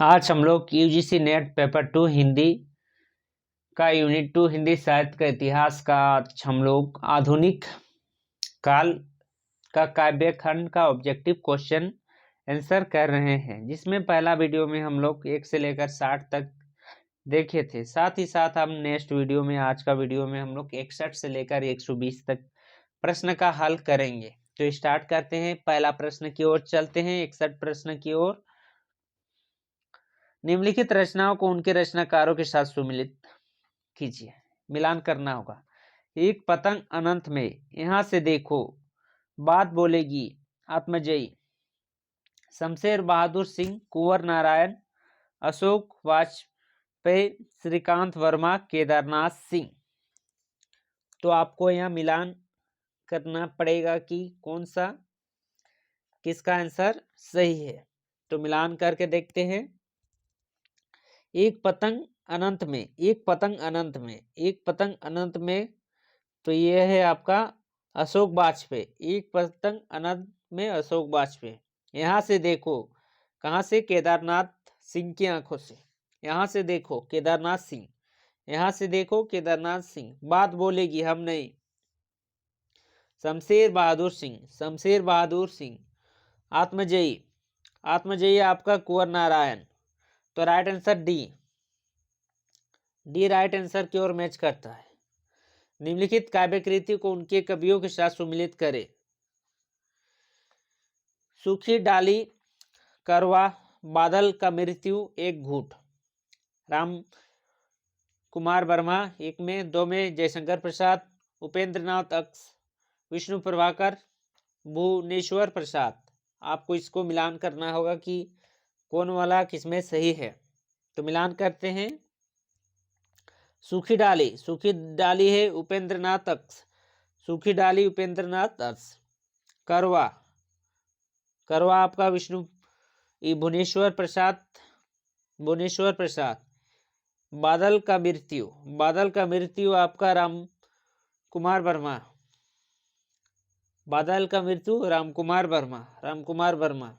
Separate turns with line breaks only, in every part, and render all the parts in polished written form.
आज हम लोग यूजीसी नेट पेपर 2 हिंदी का यूनिट 2 हिंदी साहित्य का इतिहास का आज हम लोग आधुनिक काल का काव्य खंड का ऑब्जेक्टिव क्वेश्चन आंसर कर रहे हैं, जिसमें पहला वीडियो में हम लोग 1 से लेकर 60 तक देखे थे। साथ ही साथ हम नेक्स्ट वीडियो में आज का वीडियो में हम लोग 61 से लेकर 120 तक प्रश्न का हल करेंगे। तो स्टार्ट करते हैं, पहला प्रश्न की ओर चलते हैं। 61 प्रश्न की ओर। निम्नलिखित रचनाओं को उनके रचनाकारों के साथ सुमिलित कीजिए, मिलान करना होगा। एक पतंग अनंत में, यहां से देखो, बात बोलेगी आत्मजयी, शमशेर बहादुर सिंह, कुंवर नारायण, अशोक वाजपेयी, श्रीकांत वर्मा, केदारनाथ सिंह। तो आपको यहाँ मिलान करना पड़ेगा कि कौन सा किसका आंसर सही है। तो मिलान करके देखते हैं। एक पतंग अनंत में, एक पतंग अनंत में, एक पतंग अनंत में, तो ये है आपका अशोक वाजपेयी। एक पतंग अनंत में अशोक वाजपेयी। यहां से देखो, कहां से? केदारनाथ सिंह की आंखों से। यहां से देखो केदारनाथ सिंह, यहां से देखो केदारनाथ सिंह। बात बोलेगी हम नहीं, शमशेर बहादुर सिंह, शमशेर बहादुर सिंह। आत्मजयी, आत्मजयी आपका कुंवर नारायण। तो right answer D, D right answer की ओर मैच करता है। निम्नलिखित काव्य कृति को उनके कवियों के साथ सुमिलित करें। सूखी डाली, करवा, बादल का मृत्यु, एक घूट। राम कुमार वर्मा एक में, 2 में जयशंकर प्रसाद, उपेंद्र नाथ अक्स, विष्णु प्रभाकर, भुवनेश्वर प्रसाद। आपको इसको मिलान करना होगा कि कौन वाला किसमें सही है। तो मिलान करते हैं। सूखी डाली, सूखी डाली है उपेंद्र नाथ अक्स, सूखी डाली उपेंद्र नाथ अक्स। करवा, करवा आपका विष्णु भुवनेश्वर प्रसाद, भुवनेश्वर प्रसाद। बादल का मृत्यु, बादल का मृत्यु आपका राम कुमार वर्मा, बादल का मृत्यु राम कुमार वर्मा, राम कुमार वर्मा।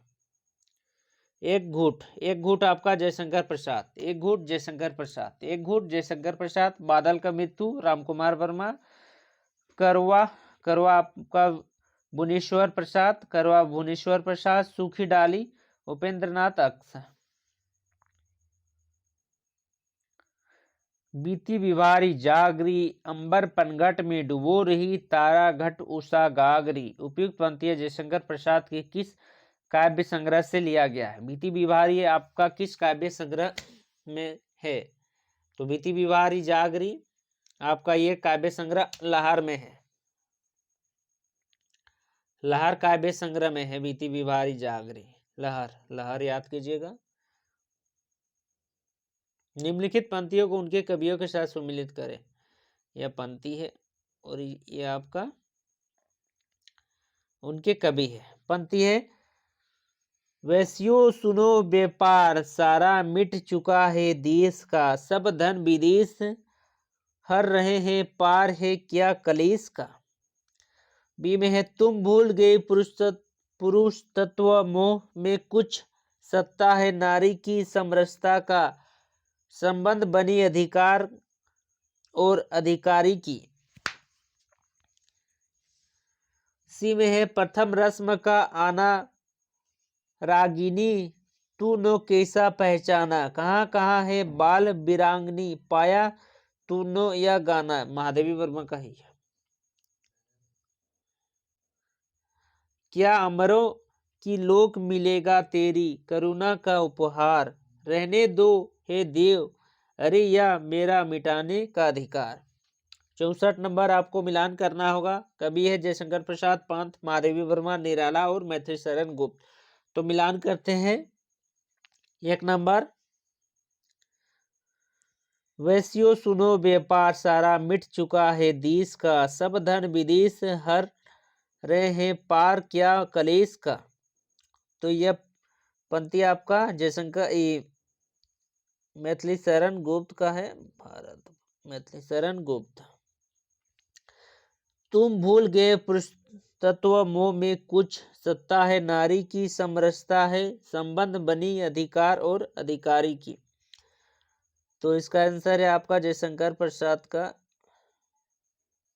एक घूट, एक घूट आपका जयशंकर प्रसाद, एक घूट जयशंकर प्रसाद, एक घूट जयशंकर प्रसाद। बादल का मृत्यु राम कुमार वर्मा। करवा, करवा आपका भुवनेश्वर प्रसाद, करवा भुवनेश्वर प्रसाद। सूखी डाली उपेंद्र नाथ अक्स। बीती बिवारी जागरी, अंबर पनघट में डुबो रही, तारा घट उषा गागरी। उपयुक्त पंक्तियां जयशंकर प्रसाद के किस काव्य संग्रह से लिया गया है? बीती बिवारी आपका किस काव्य संग्रह में है? तो बीती बिवारी जागरी आपका ये काव्य संग्रह लहर में है, लहर काव्य संग्रह में है बीती बिवारी जागरी। लहर, लहर याद कीजिएगा। निम्नलिखित पंक्तियों को उनके कवियों के साथ सुमिलित करें। यह पंक्ति है और ये आपका उनके कवि है। पंक्ति है, वैश्यो सुनो व्यापार सारा मिट चुका है देश का, सब धन विदेश हर रहे हैं पार है क्या कलेश का। बी में है, तुम भूल गए पुरुष तत्व मोह में कुछ सत्ता है नारी की समरसता का, संबंध बनी अधिकार और अधिकारी की। सी में है, प्रथम रस्म का आना रागिनी तू नो कैसा पहचाना, कहाँ कहाँ है बाल बिरांगनी पाया तू नो यह गाना। महादेवी वर्मा का ही है। क्या अमरों की लोक मिलेगा तेरी करुणा का उपहार, रहने दो हे देव अरे या मेरा मिटाने का अधिकार। 64 नंबर आपको मिलान करना होगा। कवि है जयशंकर प्रसाद पंत, महादेवी वर्मा, निराला और मैथिली शरण गुप्त। तो मिलान करते हैं। 1 नंबर, वैश्यो सुनो व्यापार सारा मिट चुका है देश का, सब धन विदेश हर रहे हैं पार क्या कलेश का। तो यह पंक्ति आपका जयशंकर मैथिली शरण गुप्त का है। भारत मैथिली शरण गुप्त। तुम भूल गए तत्व मोह में कुछ सत्ता है, नारी की समरसता है, संबंध बनी अधिकार और अधिकारी की। तो इसका आंसर है आपका जयशंकर प्रसाद का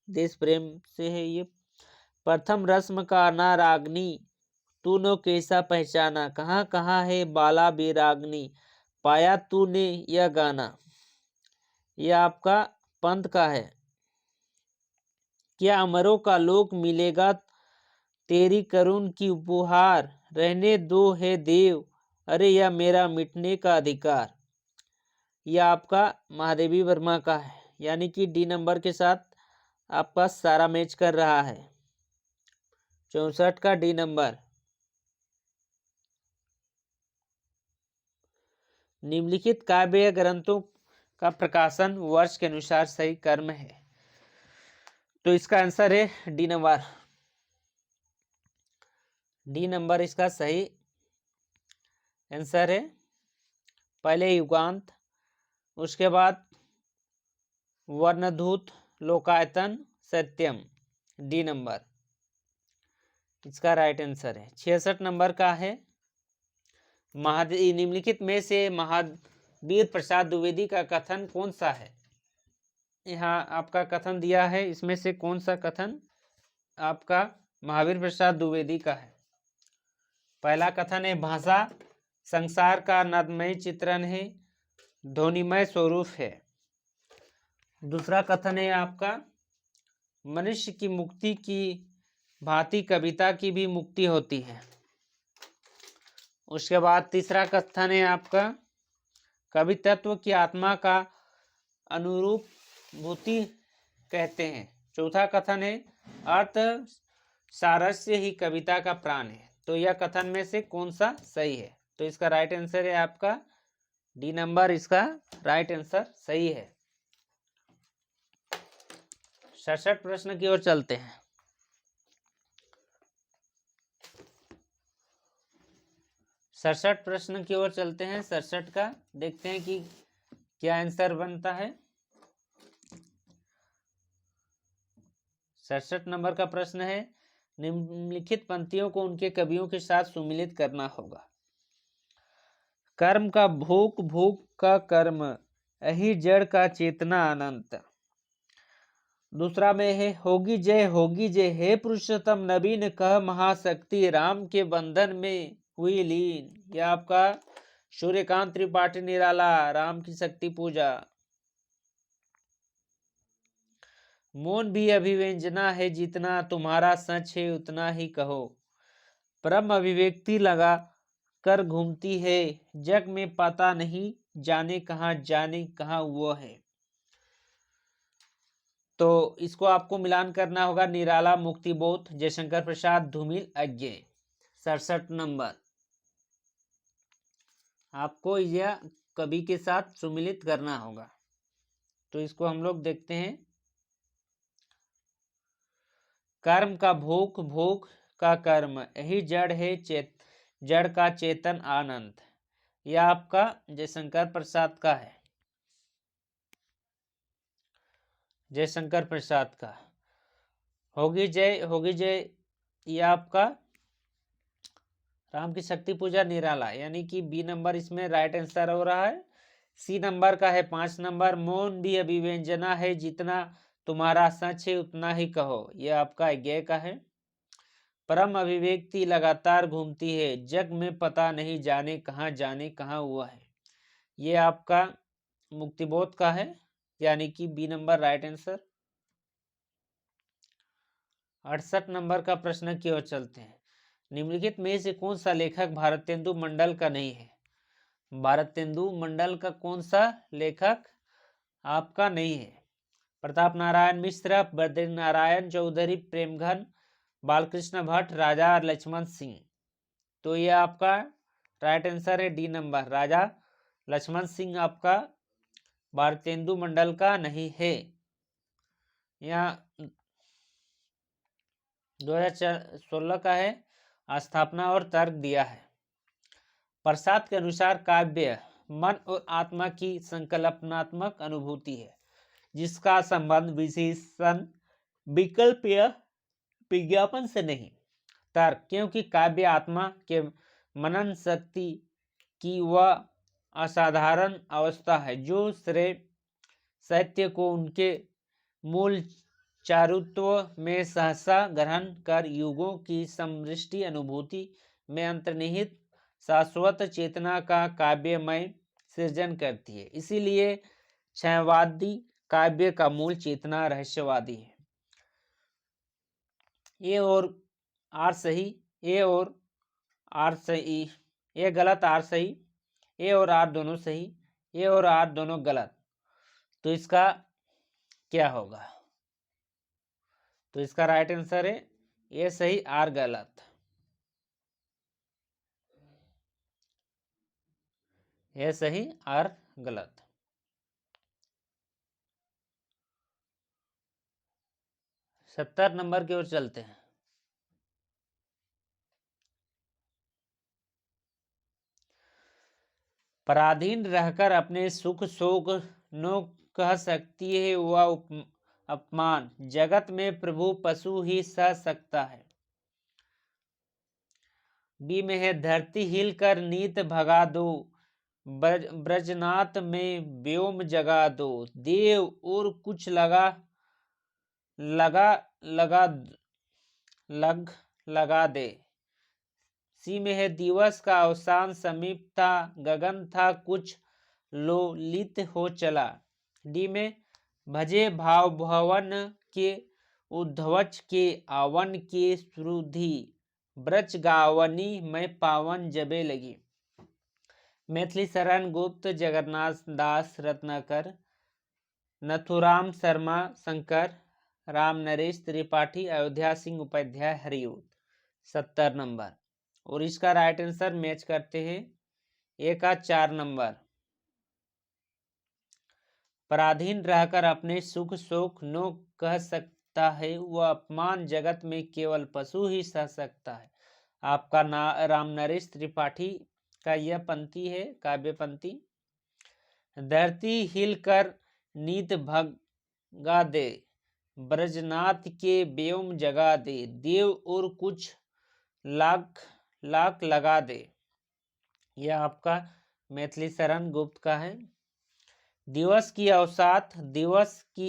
देश प्रेम से है ये। प्रथम रस्म का नाराग्नि, तूने कैसा पहचाना, कहाँ कहाँ है बाला बेरागनी, पाया तूने यह गाना। यह आपका पंत का है। क्या अमरों का लोक मिलेगा तेरी करुण की उपहार, रहने दो है देव, अरे यह मेरा मिटने का अधिकार। यह आपका महादेवी वर्मा का है, यानी कि डी नंबर के साथ आपका सारा मैच कर रहा है। 64 का डी नंबर। निम्नलिखित काव्य ग्रंथों का प्रकाशन वर्ष के अनुसार सही क्रम है। तो इसका आंसर है डी नंबर। डी नंबर इसका सही आंसर है। पहले युगांत, उसके बाद वर्णधूत, लोकायतन, सत्यम। डी नंबर इसका राइट आंसर है। 66 नंबर का है निम्नलिखित में से महावीर प्रसाद द्विवेदी का कथन कौन सा है। यहाँ आपका कथन दिया है, इसमें से कौन सा कथन आपका महावीर प्रसाद द्विवेदी का है। पहला कथन है भाषा संसार का नादमय चित्रण है, ध्वनिमय स्वरूप है। दूसरा कथन है आपका मनुष्य की मुक्ति की भांति कविता की भी मुक्ति होती है। उसके बाद तीसरा कथन है आपका कवि तत्व की आत्मा का अनुरूप भूति कहते हैं। चौथा कथन है अर्थ सारस्य ही कविता का प्राण है। तो यह कथन में से कौन सा सही है। तो इसका राइट आंसर है आपका डी नंबर, इसका राइट आंसर सही है। 67 प्रश्न की ओर चलते हैं। 67 प्रश्न की ओर चलते हैं। 67 का देखते हैं कि क्या आंसर बनता है। 67 नंबर का प्रश्न है निम्नलिखित पंक्तियों को उनके कवियों के साथ सुमिलित करना होगा। कर्म का भोग, भोग का कर्म, यही जड़ का चेतना अनंत। दूसरा में है होगी जय हे पुरुषोत्तम नवीन कह महाशक्ति, राम के बंधन में हुई लीन। यह आपका सूर्यकांत त्रिपाठी निराला, राम की शक्ति पूजा। मौन भी अभिव्यंजना है, जितना तुम्हारा सच है उतना ही कहो। परम अभिव्यक्ति लगा कर घूमती है, जग में पता नहीं जाने कहाँ वो है। तो इसको आपको मिलान करना होगा। निराला, मुक्तिबोध, जयशंकर प्रसाद, धूमिल, अज्ञे। 67 नंबर आपको यह कवि के साथ सुमिलित करना होगा। तो इसको हम लोग देखते हैं। कर्म का भोग, भोग का कर्म, यही जड़ है जड़ का चेतन आनंद। यह आपका जयशंकर प्रसाद का है। जयशंकर प्रसाद का होगी जय यह आपका राम की शक्ति पूजा निराला, यानी कि बी नंबर इसमें राइट आंसर हो रहा है। सी नंबर का है 5 नंबर मौन भी अभिव्यंजना है, जितना तुम्हारा सच है उतना ही कहो। यह आपका अज्ञेय का है। परम अभिव्यक्ति लगातार घूमती है, जग में पता नहीं जाने कहाँ हुआ है। ये आपका मुक्तिबोध का है, यानी कि बी नंबर राइट आंसर। 68 नंबर का प्रश्न की ओर चलते हैं। निम्नलिखित में से कौन सा लेखक भारतेंदु मंडल का नहीं है। भारतेंदु मंडल का कौन सा लेखक आपका नहीं है। प्रताप नारायण मिश्र, बद्री नारायण चौधरी, प्रेमघन, बालकृष्ण भट्ट, राजा लक्ष्मण सिंह। तो ये आपका राइट आंसर है डी नंबर, राजा लक्ष्मण सिंह आपका भारतेंदु मंडल का नहीं है। यहाँ 2016 का है। स्थापना और तर्क दिया है। प्रसाद के अनुसार काव्य मन और आत्मा की संकल्पनात्मक अनुभूति है, जिसका संबंध विशेषण विकल्प या विज्ञापन से नहीं। तर्क, क्योंकि काव्य आत्मा के मनन शक्ति की वह असाधारण अवस्था है जो श्रेय साहित्य को उनके मूल चारुत्व में सहसा ग्रहण कर युगों की समृष्टि अनुभूति में अंतर्निहित शाश्वत चेतना का काव्यमय सृजन करती है। इसीलिए छायावादी काव्य का मूल चेतना रहस्यवादी है। ए और आर सही, ए और आर सही, ए गलत आर सही, ए और आर दोनों सही, ए और आर दोनों गलत। तो इसका क्या होगा? तो इसका राइट आंसर है ए सही आर गलत। ए सही आर गलत। 70 नंबर की ओर चलते हैं। पराधीन रहकर अपने सुख शोक नो कह सकती है वह अपमान, जगत में प्रभु पशु ही सह सकता है। बी में है धरती हिल कर नीत भगा दो, ब्रजनाथ में व्योम जगा दो, देव और कुछ लगा लगा लगा लग लगा दे। सी में है दिवस का अवसान समीप था, गगन था कुछ लोलित हो चला। डी में भजे भाव भवन के उद्धवच के आवन के श्रुधि, ब्रज गावनी में पावन जबे लगी। मैथिली शरण गुप्त, जगन्नाथ दास रत्नाकर, नथुराम शर्मा शंकर, राम नरेश त्रिपाठी, अयोध्या सिंह उपाध्याय हरियूत। 70 नंबर। और इसका राइट आंसर मैच करते हैं ए का 4 नंबर। पराधीन रहकर अपने सुख शोक नो कह सकता है वह अपमान, जगत में केवल पशु ही सह सकता है। आपका राम नरेश त्रिपाठी का यह पंक्ति है, काव्य पंक्ति। धरती हिल कर नीत भगा दे, ब्रजनाथ के व्योम जगा दे, देव और कुछ लाख लाख लगा दे। यह आपका मैथिली शरण गुप्त का है। दिवस की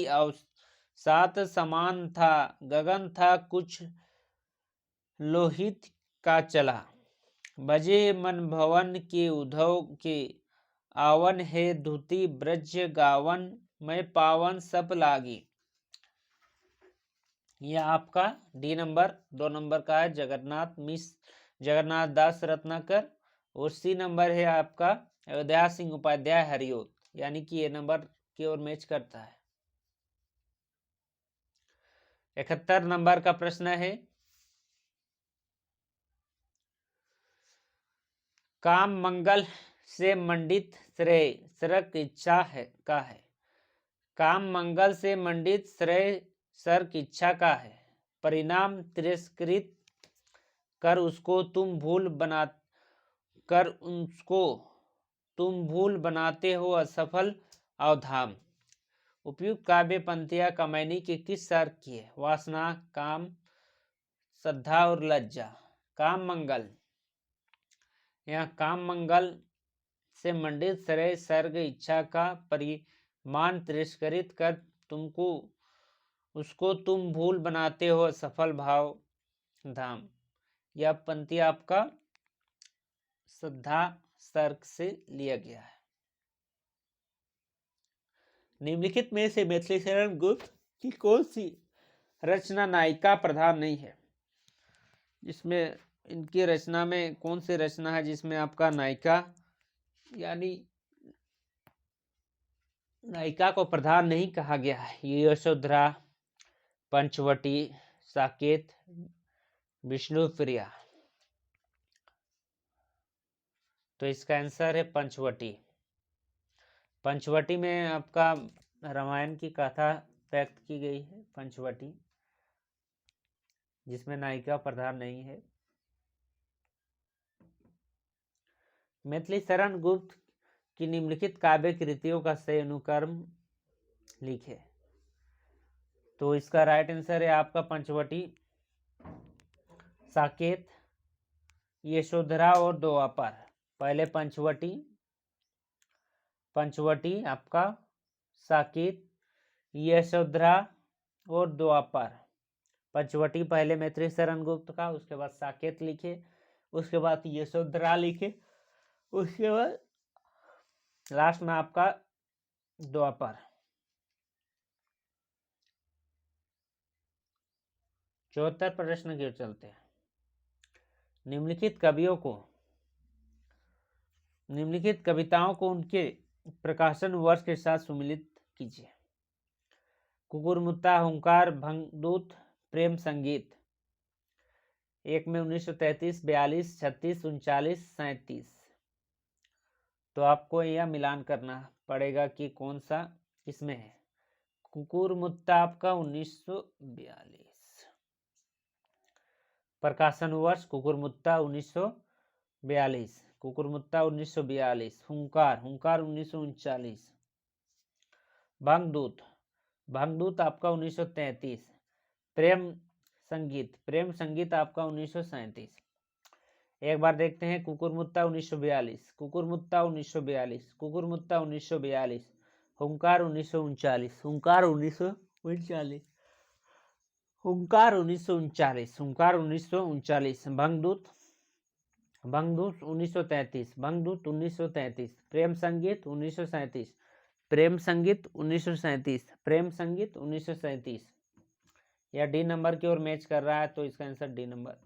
अवसात समान था, गगन था कुछ लोहित का चला, बजे मन भवन के उद्धव के आवन है धुति, ब्रज गावन में पावन सब लागी। यह आपका डी नंबर 2 नंबर का है, जगन्नाथ दास रत्नाकर। और सी नंबर है आपका अयोध्या सिंह उपाध्याय हरियूत, यानी कि ये नंबर की ओर मैच करता है। 71 नंबर का प्रश्न है, काम मंगल से मंडित श्रेय सर्क इच्छा है का है। काम मंगल से मंडित श्रेय सर्क इच्छा का है, परिणाम तिरस्कृत कर उसको तुम भूल बनाते हो असफल अवधाम। उपयुक्त काव्य पंक्तियां कमैनी की किस सर्क की है? वासना, काम, श्रद्धा और लज्जा। काम मंगल, यहाँ काम मंगल से मंडित श्रेय सर्ग इच्छा का परिमाण तिरस्कृत कर उसको तुम भूल बनाते हो सफल भाव धाम। यह पंक्ति आपका श्रद्धा सर्ग से लिया गया है। निम्नलिखित में से मैथिली शरण गुप्त की कौन सी रचना नायिका प्रधान नहीं है? जिसमें इनकी रचना में कौन सी रचना है जिसमें आपका नायिका यानी नायिका को प्रधान नहीं कहा गया है? यशोधरा, पंचवटी, साकेत, विष्णुप्रिया। तो इसका आंसर है पंचवटी। पंचवटी में आपका रामायण की कथा व्यक्त की गई है, पंचवटी, जिसमें नायिका प्रधान नहीं है। मैथिली शरण गुप्त की निम्नलिखित काव्य कृतियों का सही अनुक्रम लिखे। तो इसका राइट आंसर है आपका पंचवटी। साकेत, यशोधरा और द्वापर। पहले पंचवटी, पंचवटी आपका साकेत, यशोधरा और द्वापर। पंचवटी पहले मैत्री शरण गुप्त का, उसके बाद साकेत लिखे, उसके बाद यशोधरा लिखे, उसके बाद लास्ट में आपका द्वापर। 74 प्रश्न की ओर चलते हैं। निम्नलिखित कविताओं को उनके प्रकाशन वर्ष के साथ सुमिलित कीजिए। कुकुरमुत्ता, हुंकार, भंगदूत, प्रेम संगीत। एक में 1933, 42, 36, 39, 37। तो आपको यह मिलान करना पड़ेगा कि कौन सा इसमें है। कुकुरमुत्ता आपका 1942, प्रकाशन वर्ष कुकुरमुत्ता 1942, कुकुरमुत्ता 1942। हुंकार, हुंकार 1939। भंगदूत, भंगदूत आपका 1933। प्रेम संगीत, प्रेम संगीत आपका 1937। एक बार देखते हैं। कुकुरमुत्ता 1942, कुकुरमुत्ता 1942, कुकुरमुत्ता 1942, हुंकार 1939, हुंकार 1939, हुंकार 1939, हुंकार 1939। भंगदूत, भंगदूत 1933, भंगदूत 1933। प्रेम संगीत 1937, प्रेम संगीत 1937, प्रेम संगीत 1937। यह डी नंबर की ओर मैच कर रहा है, तो इसका आंसर डी नंबर।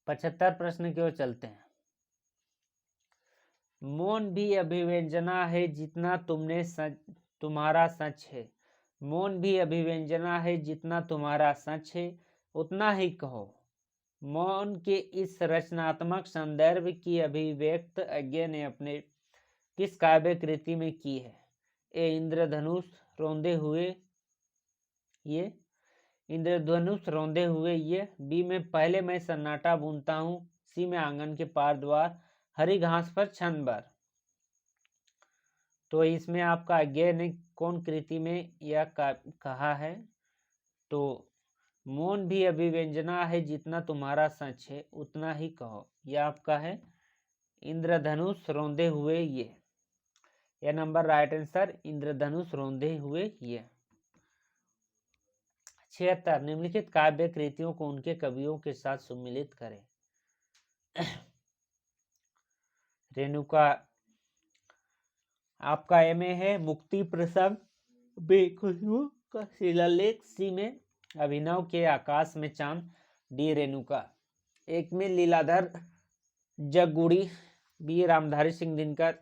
75 प्रश्न की ओर चलते हैं। मौन भी अभिव्यंजना है जितना तुम्हारा सच है। मौन भी अभिव्यंजना है जितना तुम्हारा सच है, उतना ही कहो। मौन के इस रचनात्मक संदर्भ की अभिव्यक्त अज्ञे ने अपने किस काव्य कृति में की है? ए इंद्रधनुष रौंदे हुए ये, इंद्रधनुष रौंदे हुए ये। बी में पहले मैं सन्नाटा बुनता हूँ। सी में आंगन के पार द्वार, हरी घास पर छन भर। तो इसमें आपका अज्ञे ने कौन कृति में यह कहा है? तो मौन भी अभिव्यंजना है जितना तुम्हारा सच है, उतना ही कहो। यह आपका है इंद्रधनुष रौंदे हुए ये। यह नंबर राइट आंसर, इंद्रधनुष रौंदे हुए ये। 76 निम्नलिखित काव्य कृतियों को उनके कवियों के साथ सुमिलित करें। रेणुका आपका ए में है मुक्ति प्रसंग, बी खुशबू का शिलालेख, सी में अभिनव के आकाश में चांद, डी रेणुका। एक में लीलाधर जगुड़ी, बी रामधारी सिंह दिनकर,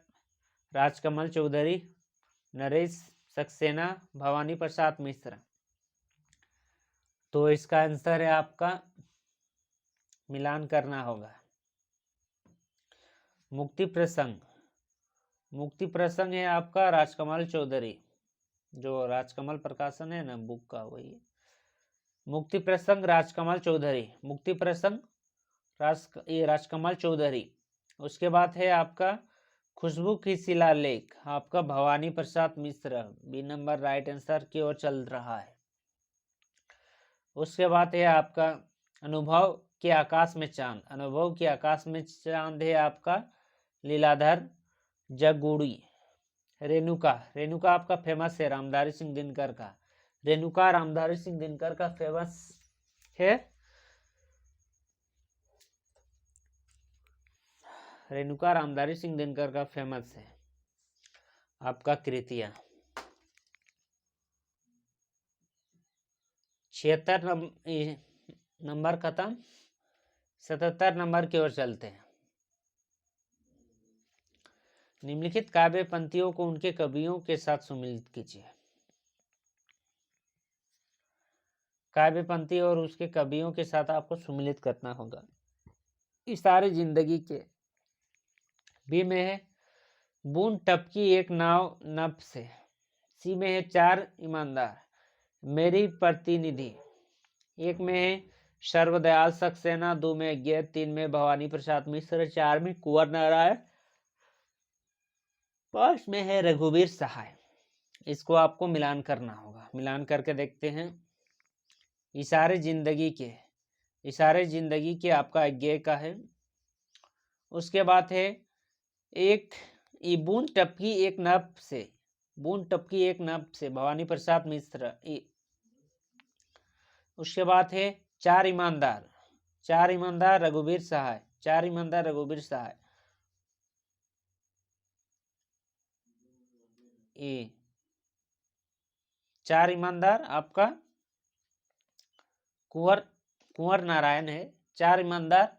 राजकमल चौधरी, नरेश सक्सेना, भवानी प्रसाद मिश्र। तो इसका आंसर है आपका, मिलान करना होगा। मुक्ति प्रसंग, मुक्ति प्रसंग है आपका राजकमल चौधरी, जो राजकमल प्रकाशन है ना बुक का, वही मुक्ति प्रसंग राजकमल चौधरी। मुक्ति प्रसंग राजकमल चौधरी। उसके बाद है आपका खुशबू की शिलालेख, आपका Bhavani Prasad Mishra. B number right answer की ओर चल रहा है। उसके बाद है आपका अनुभव के आकाश में चांद, अनुभव के आकाश में चांद है आपका लीलाधर जगुड़ी। रेणुका, रेणुका आपका फेमस है रामधारी सिंह दिनकर का, रेणुका रामधारी सिंह दिनकर का फेमस है। रेणुका रामधारी सिंह दिनकर का फेमस है आपका कृतियां। 76 नंबर खत्म। 77 नंबर की ओर चलते हैं। निम्नलिखित काव्य पंक्तियों को उनके कवियों के साथ सुमिलित कीजिए। काव्य पंक्ति और उसके कवियों के साथ आपको सुमिलित करना होगा। इस सारी जिंदगी के। बी में है बूंद टपकी एक नाव नभ से। सी में है चार ईमानदार, मेरी प्रतिनिधि। एक में है सर्वदयाल सक्सेना, दो में अज्ञेय, तीन में भवानी प्रसाद मिश्र, चार में कुंवर नारायण, पांच में है रघुवीर सहाय। इसको आपको मिलान करना होगा। मिलान करके देखते हैं। इशारे जिंदगी के, इशारे जिंदगी के आपका अज्ञेय का है। उसके बाद है एक बूंद टपकी एक नभ से, बूंद टपकी एक नभ से, भवानी प्रसाद मिश्र। उसके बाद है चार ईमानदार, चार ईमानदार रघुवीर सहाय, चार ईमानदार रघुवीर सहाय। ये चार ईमानदार आपका कुंवर नारायण है, चार ईमानदार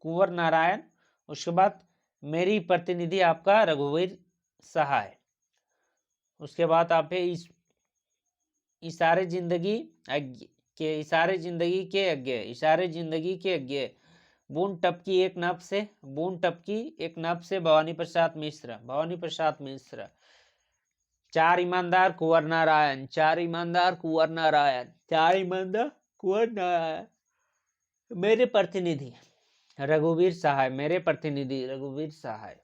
कुंवर नारायण। उसके बाद मेरी प्रतिनिधि आपका रघुवीर सहाय। उसके बाद आप है इशारे जिंदगी के, इशारे जिंदगी के अज्ञेय, इशारे जिंदगी के अज्ञेय। बूंद टपकी एक नभ से, बूंद टपकी एक नभ से, भवानी प्रसाद मिश्र, भवानी प्रसाद मिश्र। चार ईमानदार कुंवर नारायण, चार ईमानदार कुंवर नारायण, चार ईमानदार कुंवर नारायण। मेरे प्रतिनिधि रघुवीर सहाय, मेरे प्रतिनिधि रघुवीर सहाय।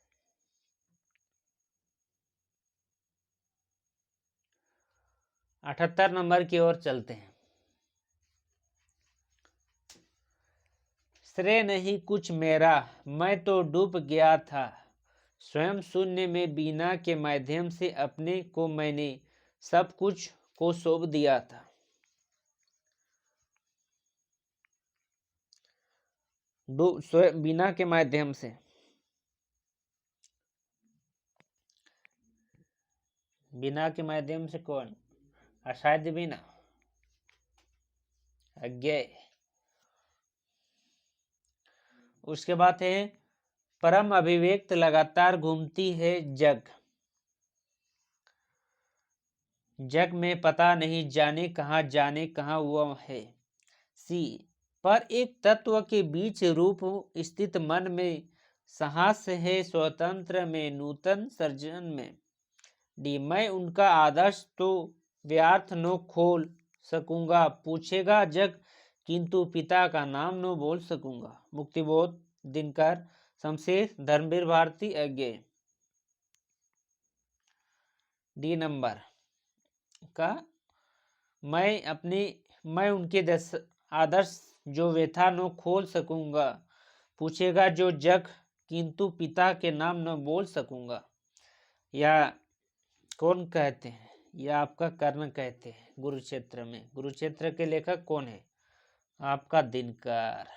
78 नंबर की ओर चलते हैं। श्रेय नहीं कुछ मेरा, मैं तो डूब गया था, स्वयं शून्य में बीना के माध्यम से अपने को मैंने सब कुछ को सौंप दिया था। बीना के माध्यम से, बिना के माध्यम से कौन? असाध्य बिना, अज्ञेय। उसके बाद है परम अभिव्यक्त लगातार घूमती है जग, जग में पता नहीं जाने कहाँ वह है। सी पर एक तत्व के बीच रूप स्थित मन में साहस है स्वतंत्र में नूतन सर्जन में। डी मैं उनका आदर्श तो व्यर्थ नो खोल सकूंगा, पूछेगा जग किंतु पिता का नाम नो बोल सकूंगा। मुक्तिबोध दिनकर, शमशेर, धर्मवीर भारती, अज्ञेय। डी नंबर का मैं उनके आदर्श जो व्यथा न खोल सकूंगा, पूछेगा जो जग किंतु पिता के नाम न बोल सकूंगा। या कौन कहते हैं? या आपका कर्ण कहते हैं। कुरुक्षेत्र में, कुरुक्षेत्र के लेखक कौन है? आपका दिनकर।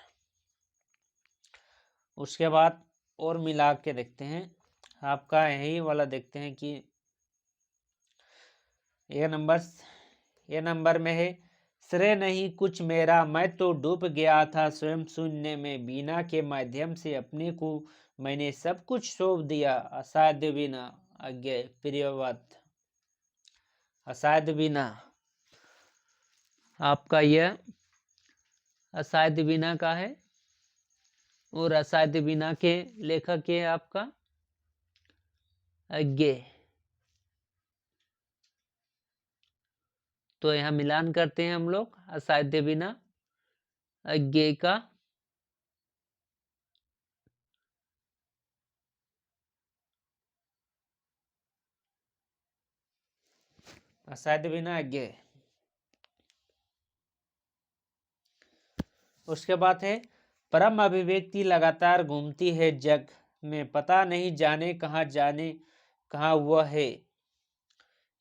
उसके बाद और मिला के देखते हैं, आपका यही वाला देखते हैं कि ये नंबर में है श्रेय नहीं कुछ मेरा, मैं तो डूब गया था स्वयं शून्य में, बीना के माध्यम से अपने को मैंने सब कुछ सौंप दिया। असाध्य बिना, अज्ञेय, प्रियवत। असाध्य बिना आपका यह असाध्य बिना का है, और असाध्य बिना के लेखक है आपका अज्ञेय। तो यहाँ मिलान करते हैं हम लोग असाध्य बिना अज्ञेय का। असाध्य बिना अज्ञेय। उसके बाद है परम अभिव्यक्ति लगातार घूमती है जग में, पता नहीं जाने कहाँ वह है।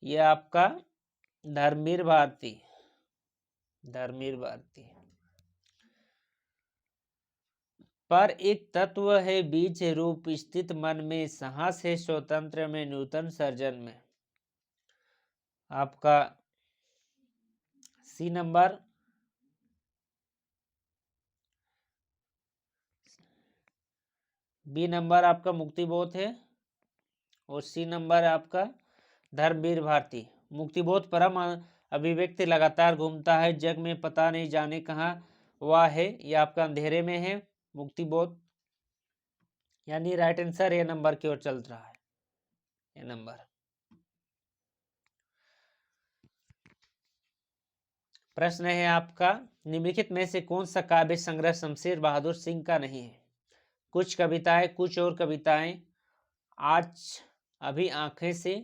यह आपका धर्मवीर भारती, धर्मवीर भारती। पर एक तत्व है बीच रूप स्थित मन में, साहस है स्वतंत्र में नूतन सर्जन में। आपका सी नंबर। बी नंबर आपका मुक्तिबोध है, और सी नंबर आपका धर्मवीर भारती। मुक्तिबोध परम अभिव्यक्ति लगातार घूमता है जग में, पता नहीं जाने कहाँ वह है। यह आपका अंधेरे में है मुक्तिबोध, यानी राइट आंसर ए नंबर की ओर चल रहा है। ए नंबर। प्रश्न है आपका निम्नलिखित में से कौन सा काव्य संग्रह शमशेर बहादुर सिंह का नहीं है? कुछ कविताएं, कुछ और कविताएं, आज अभी आंखें से,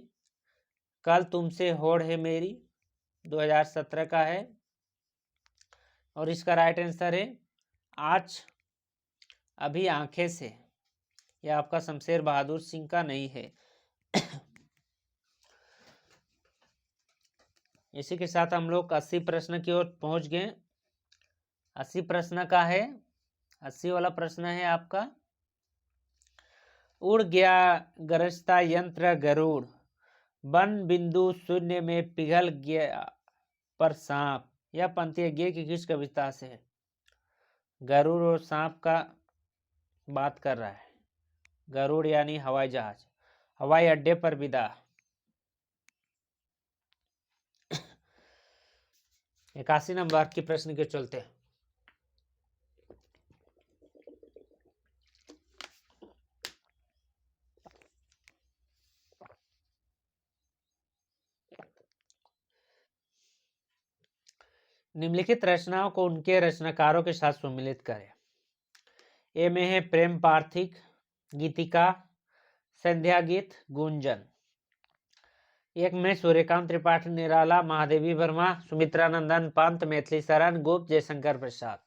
कल तुमसे होड़ है मेरी 2017 का है, और इसका राइट आंसर है आज अभी आंखें से। यह आपका शमशेर बहादुर सिंह का नहीं है। इसी के साथ हम लोग 80 प्रश्न की ओर पहुंच गए। 80 प्रश्न का है, 80 वाला प्रश्न है आपका, उड़ गया गरजता यंत्र गरुड़, वन बिंदु शून्य में पिघल गया पर सांप। यह पंक्ति अज्ञे की किस कविता से है? गरुड़ और सांप का बात कर रहा है। गरुड़ यानी हवाई जहाज, हवाई अड्डे पर विदा। 81 नंबर के प्रश्न के चलते हैं। निम्नलिखित रचनाओं को उनके रचनाकारों के साथ सम्मिलित करें। ए में है प्रेम पार्थिक, गीतिका, संध्या गीत, गुंजन। एक में सूर्यकांत त्रिपाठी निराला, महादेवी वर्मा, सुमित्रा नंदन पंत, मैथिली शरण गुप्त, जयशंकर प्रसाद।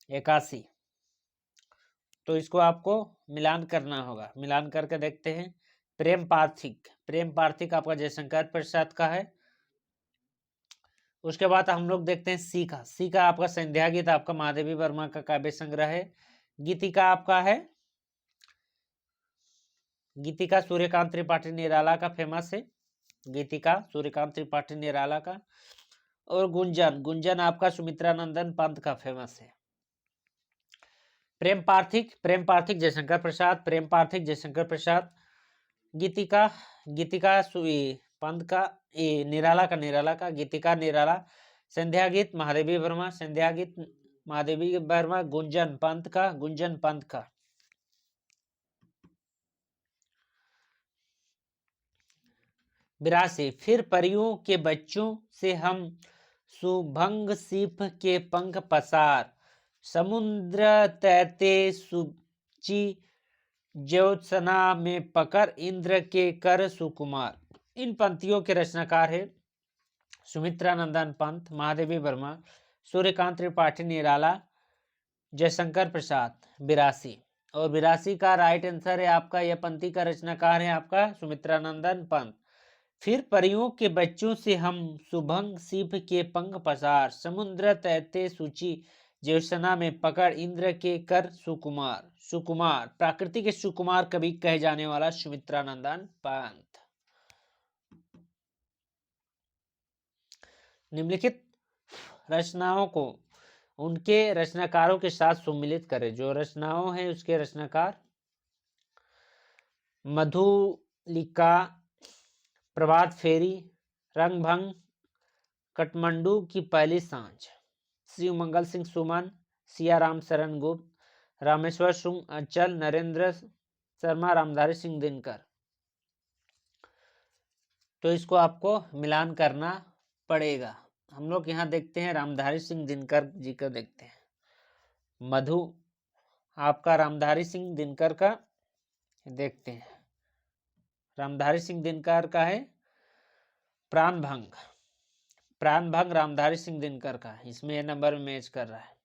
81। तो इसको आपको मिलान करना होगा, मिलान करके देखते हैं। प्रेम पार्थिक, प्रेम पार्थिक आपका जयशंकर प्रसाद का है। उसके बाद हम लोग देखते हैं सीखा, सीखा आपका संध्या गीत आपका महादेवी वर्मा का काव्य संग्रह है। गीतिका आपका है, गीतिका सूर्यकांत त्रिपाठी निराला का फेमस है, गीतिका सूर्यकांत त्रिपाठी निराला का। और गुंजन, गुंजन आपका सुमित्रा नंदन पंत का फेमस है। प्रेम पार्थिक, प्रेम पार्थिक जयशंकर प्रसाद, प्रेम पार्थिक जयशंकर प्रसाद। गीतिका, गीतिका पंत का, निराला का, निराला का, गीतिका निराला। संध्या गीत महादेवी वर्मा, संध्या गीत महादेवी वर्मा। गुंजन पंत का, गुंजन पंत का। बिरासी, फिर परियों के बच्चों से हम सुभंग सीप के पंख पसार, समुद्र तैरते सुची ज्योत्सना में पकड़ इंद्र के कर सुकुमार। इन पंक्तियों के रचनाकार है सुमित्रा नंदन पंत, महादेवी वर्मा, सूर्यकांत त्रिपाठी निराला, जयशंकर प्रसाद। 82। और 82 का राइट आंसर है आपका, यह पंक्ति का रचनाकार है आपका सुमित्रा नंदन पंत। फिर परियों के बच्चों से हम सुभंग सीप के पंख पसार, समुद्र तैरते सूची ज्योत्सना में पकड़ इंद्र के कर सुकुमार। सुकुमार, प्रकृति के सुकुमार कवि कहे जाने वाला सुमित्रा नंदन पंत। निम्नलिखित रचनाओं को उनके रचनाकारों के साथ सम्मिलित करें। जो रचनाओं हैं उसके रचनाकार: मधुलिका, प्रभात फेरी, रंगभंग, काठमांडू की पहली सांझ। शिव मंगल सिंह सुमन, सिया राम शरण गुप्त, रामेश्वर सिंह अंचल, नरेंद्र शर्मा, रामधारी सिंह दिनकर। तो इसको आपको मिलान करना पड़ेगा। हम लोग यहाँ देखते हैं रामधारी सिंह दिनकर जी का देखते हैं। मधु आपका रामधारी सिंह दिनकर का देखते हैं। रामधारी सिंह दिनकर का है प्राणभंग, प्राणभंग रामधारी सिंह दिनकर का, इसमें ये नंबर में मैच कर रहा है।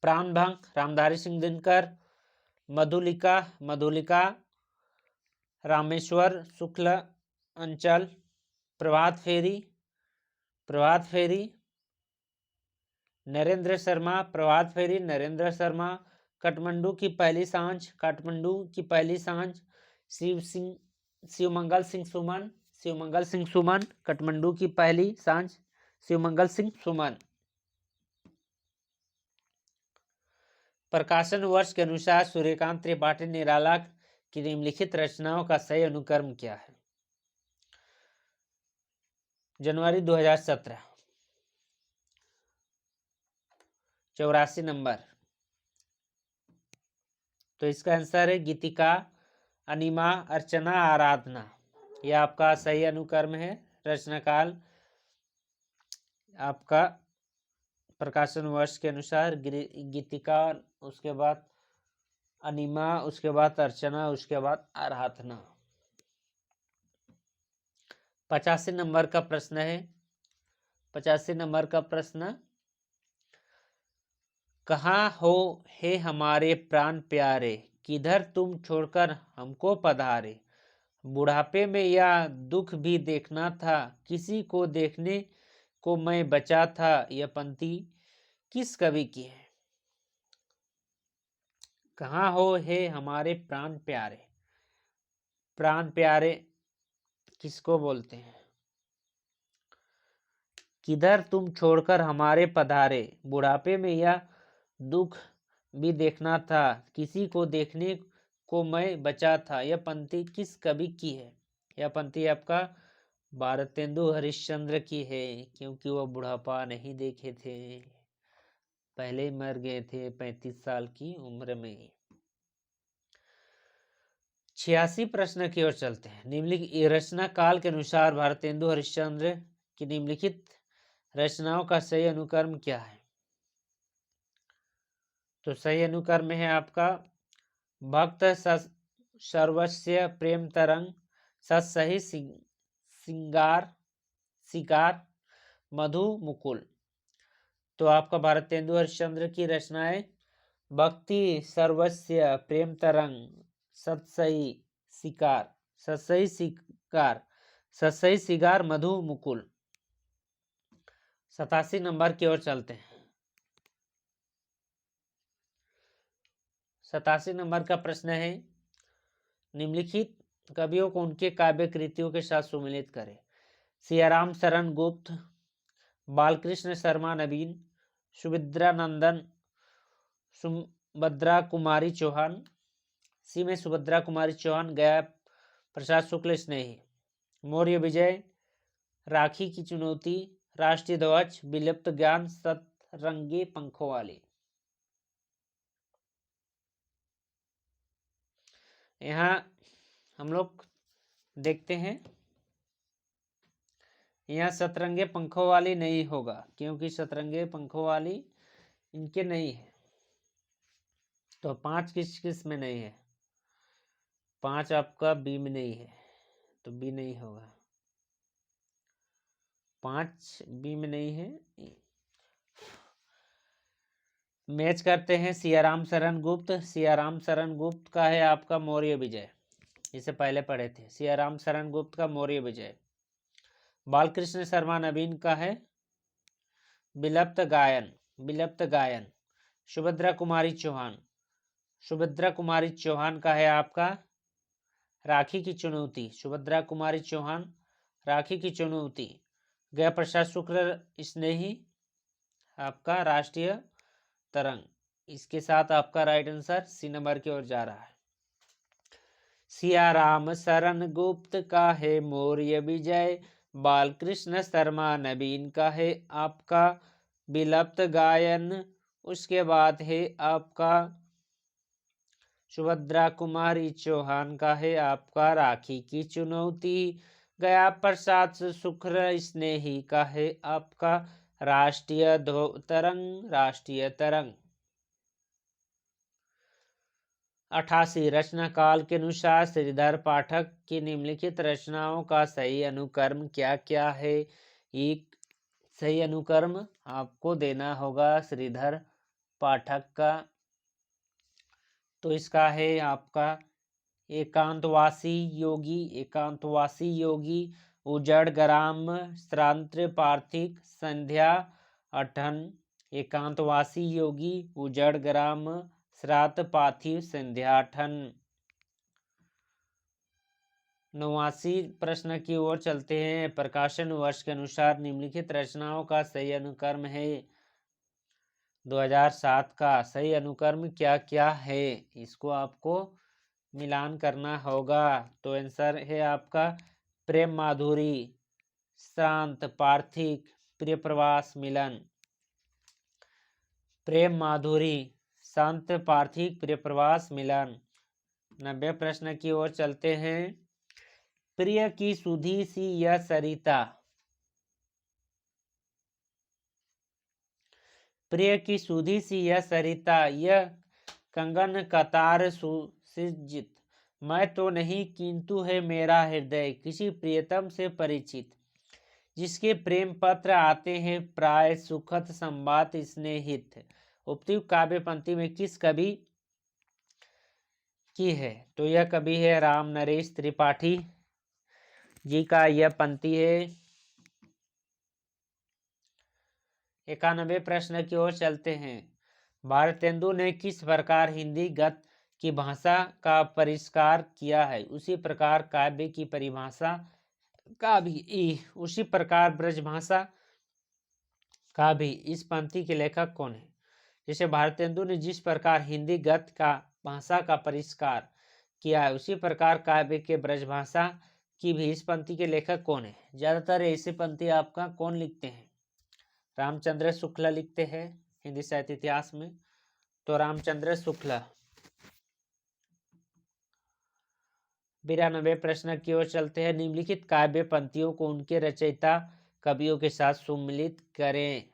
प्राणभंग रामधारी सिंह दिनकर। मधुलिका, मधुलिका रामेश्वर शुक्ल अंचल। प्रभात फेरी, प्रभात फेरी नरेंद्र शर्मा, प्रभात फेरी नरेंद्र शर्मा। काठमांडू की पहली सांझ, काठमांडू की पहली सांझ शिवमंगल सिंह सुमन, शिवमंगल सिंह सुमन। काठमांडू की पहली सांझ शिवमंगल सिंह सुमन। प्रकाशन वर्ष के अनुसार सूर्यकांत त्रिपाठी निराला की निम्नलिखित रचनाओं का सही अनुक्रम क्या है? जनवरी 2017, 84 नंबर। तो इसका आंसर है गीतिका, अनिमा, अर्चना, आराधना। यह आपका सही अनुक्रम है। रचनाकाल आपका प्रकाशन वर्ष के अनुसार गीतिका, उसके बाद अनिमा, उसके बाद अर्चना, उसके बाद आराधना। 85 नंबर का प्रश्न है 85 नंबर का प्रश्न, कहाँ हो हे हमारे प्राण प्यारे, किधर तुम छोड़कर हमको पधारे। बुढ़ापे में यह दुख भी देखना था, किसी को देखने को मैं बचा था। यह पंक्ति किस कवि की है? कहाँ हो हे हमारे प्राण प्यारे, प्राण प्यारे किसको बोलते हैं? किधर तुम छोड़कर हमारे पधारे, बुढ़ापे में यह दुख भी देखना था, किसी को देखने को मैं बचा था। यह पंक्ति किस कवि की है? यह पंक्ति आपका भारतेंदु हरिश्चंद्र की है, क्योंकि वह बुढ़ापा नहीं देखे थे, पहले ही मर गए थे 35 साल की उम्र में। 86 प्रश्न की ओर चलते हैं। निम्नलिखित रचना काल के अनुसार भारतेंदु हरिश्चंद्र की निम्नलिखित रचनाओं का सही अनुक्रम क्या है? तो सही अनुक्रम है आपका भक्त सर्वस्य प्रेम तरंग, सत्सही सिंगार शिकार, मधु मुकुल। तो आपका भारतेंदु हरिश्चंद्र की रचनाएं भक्ति सर्वस्य प्रेम तरंग, सत्सई शिकार, सत्सई शिकार, मधु मुकुल। 87 नंबर की ओर चलते हैं। 87 नंबर का प्रश्न है, निम्नलिखित कवियों को उनके काव्य कृतियों के साथ सुमिलित करें। सियाराम शरण गुप्त, बालकृष्ण शर्मा नवीन, सुभद्रा नंदन, सुभद्रा कुमारी चौहान। सी में सुभद्रा कुमारी चौहान, गया प्रसाद शुक्ल स्नेही। मौर्य विजय, राखी की चुनौती, राष्ट्रीय ध्वज, विलुप्त ज्ञान, सतरंगी पंखों वाली। यहाँ हम लोग देखते हैं, यहाँ सतरंगे पंखों वाली नहीं होगा, क्योंकि सतरंगे पंखों वाली इनके नहीं है। तो 5 किस में नहीं है? 5 आपका बी में नहीं है, तो बी नहीं होगा। 5 बी में नहीं है। मैच करते हैं। सियाराम शरण गुप्त, सियाराम शरण गुप्त का है आपका मौर्य विजय, इसे पहले पढ़े थे। सियाराम शरण गुप्त का मौर्य विजय। बालकृष्ण शर्मा नवीन का है विलुप्त गायन, विलुप्त गायन। सुभद्रा कुमारी चौहान, सुभद्रा कुमारी चौहान का है आपका राखी की चुनौती, सुभद्रा कुमारी चौहान, राखी की चुनौती। गया प्रसाद शुक्ल स्नेही आपका राष्ट्रीय तरंग। इसके साथ आपका राइट आंसर सी नंबर की ओर जा रहा है। सियाराम शरण गुप्त का है मौर्य विजय, बालकृष्ण शर्मा नवीन का है आपका विलुप्त गायन। उसके बाद है आपका सुभद्रा कुमारी चौहान का है आपका राखी की चुनौती। गया प्रसाद शुक्ल स्नेही का है आपका राष्ट्रीय तरंग, राष्ट्रीय तरंग। 88 रचना काल के अनुसार श्रीधर पाठक की निम्नलिखित रचनाओं का सही अनुक्रम क्या क्या है? एक सही अनुक्रम आपको देना होगा श्रीधर पाठक का। तो इसका है आपका एकांतवासी योगी, एकांतवासी योगी, उजड़ ग्राम, श्रांत पार्थिक, संध्या अठन। एकांतवासी योगी, उजड़ ग्राम, श्रात पार्थिव, संध्याठन। 89 प्रश्न की ओर चलते हैं। प्रकाशन वर्ष के अनुसार निम्नलिखित रचनाओं का सही अनुक्रम है। 2007 का सही अनुक्रम क्या क्या है, इसको आपको मिलान करना होगा। तो आंसर है आपका प्रेम माधुरी, शांत पार्थिक, प्रिय प्रवास, मिलन। प्रेम माधुरी, शांत पार्थिक, प्रिय प्रवास, मिलन। 90 प्रश्न की ओर चलते हैं। प्रिय की सुधी सी यह सरिता, प्रिय की सुधी सी यह सरिता, यह कंगन कतार सुसज्जित। मैं तो नहीं किंतु है मेरा हृदय किसी प्रियतम से परिचित। जिसके प्रेम पत्र आते हैं प्राय सुखद संवाद स्नेहित। उपयुक्त काव्य पंक्ति में किस कवि की है? तो यह कवि है राम नरेश त्रिपाठी जी का यह पंक्ति है। 91 प्रश्न की ओर चलते हैं। भारतेंदु ने किस प्रकार हिंदी गद्य की भाषा का परिष्कार किया है, उसी प्रकार काव्य की परिभाषा का भी उसी प्रकार ब्रजभाषा का भी। इस पंक्ति के लेखक कौन है? जैसे भारतेंदु ने जिस प्रकार हिंदी गद्य का भाषा का परिष्कार किया है, उसी प्रकार काव्य के ब्रजभाषा की भी। इस पंक्ति के लेखक कौन है? ज्यादातर ऐसी पंक्ति आपका कौन लिखते हैं? रामचंद्र शुक्ला लिखते हैं हिंदी साहित्य इतिहास में। तो रामचंद्र शुक्ला। 92 प्रश्न की ओर चलते हैं। निम्नलिखित काव्य पंक्तियों को उनके रचयिता कवियों के साथ सुमिलित करें।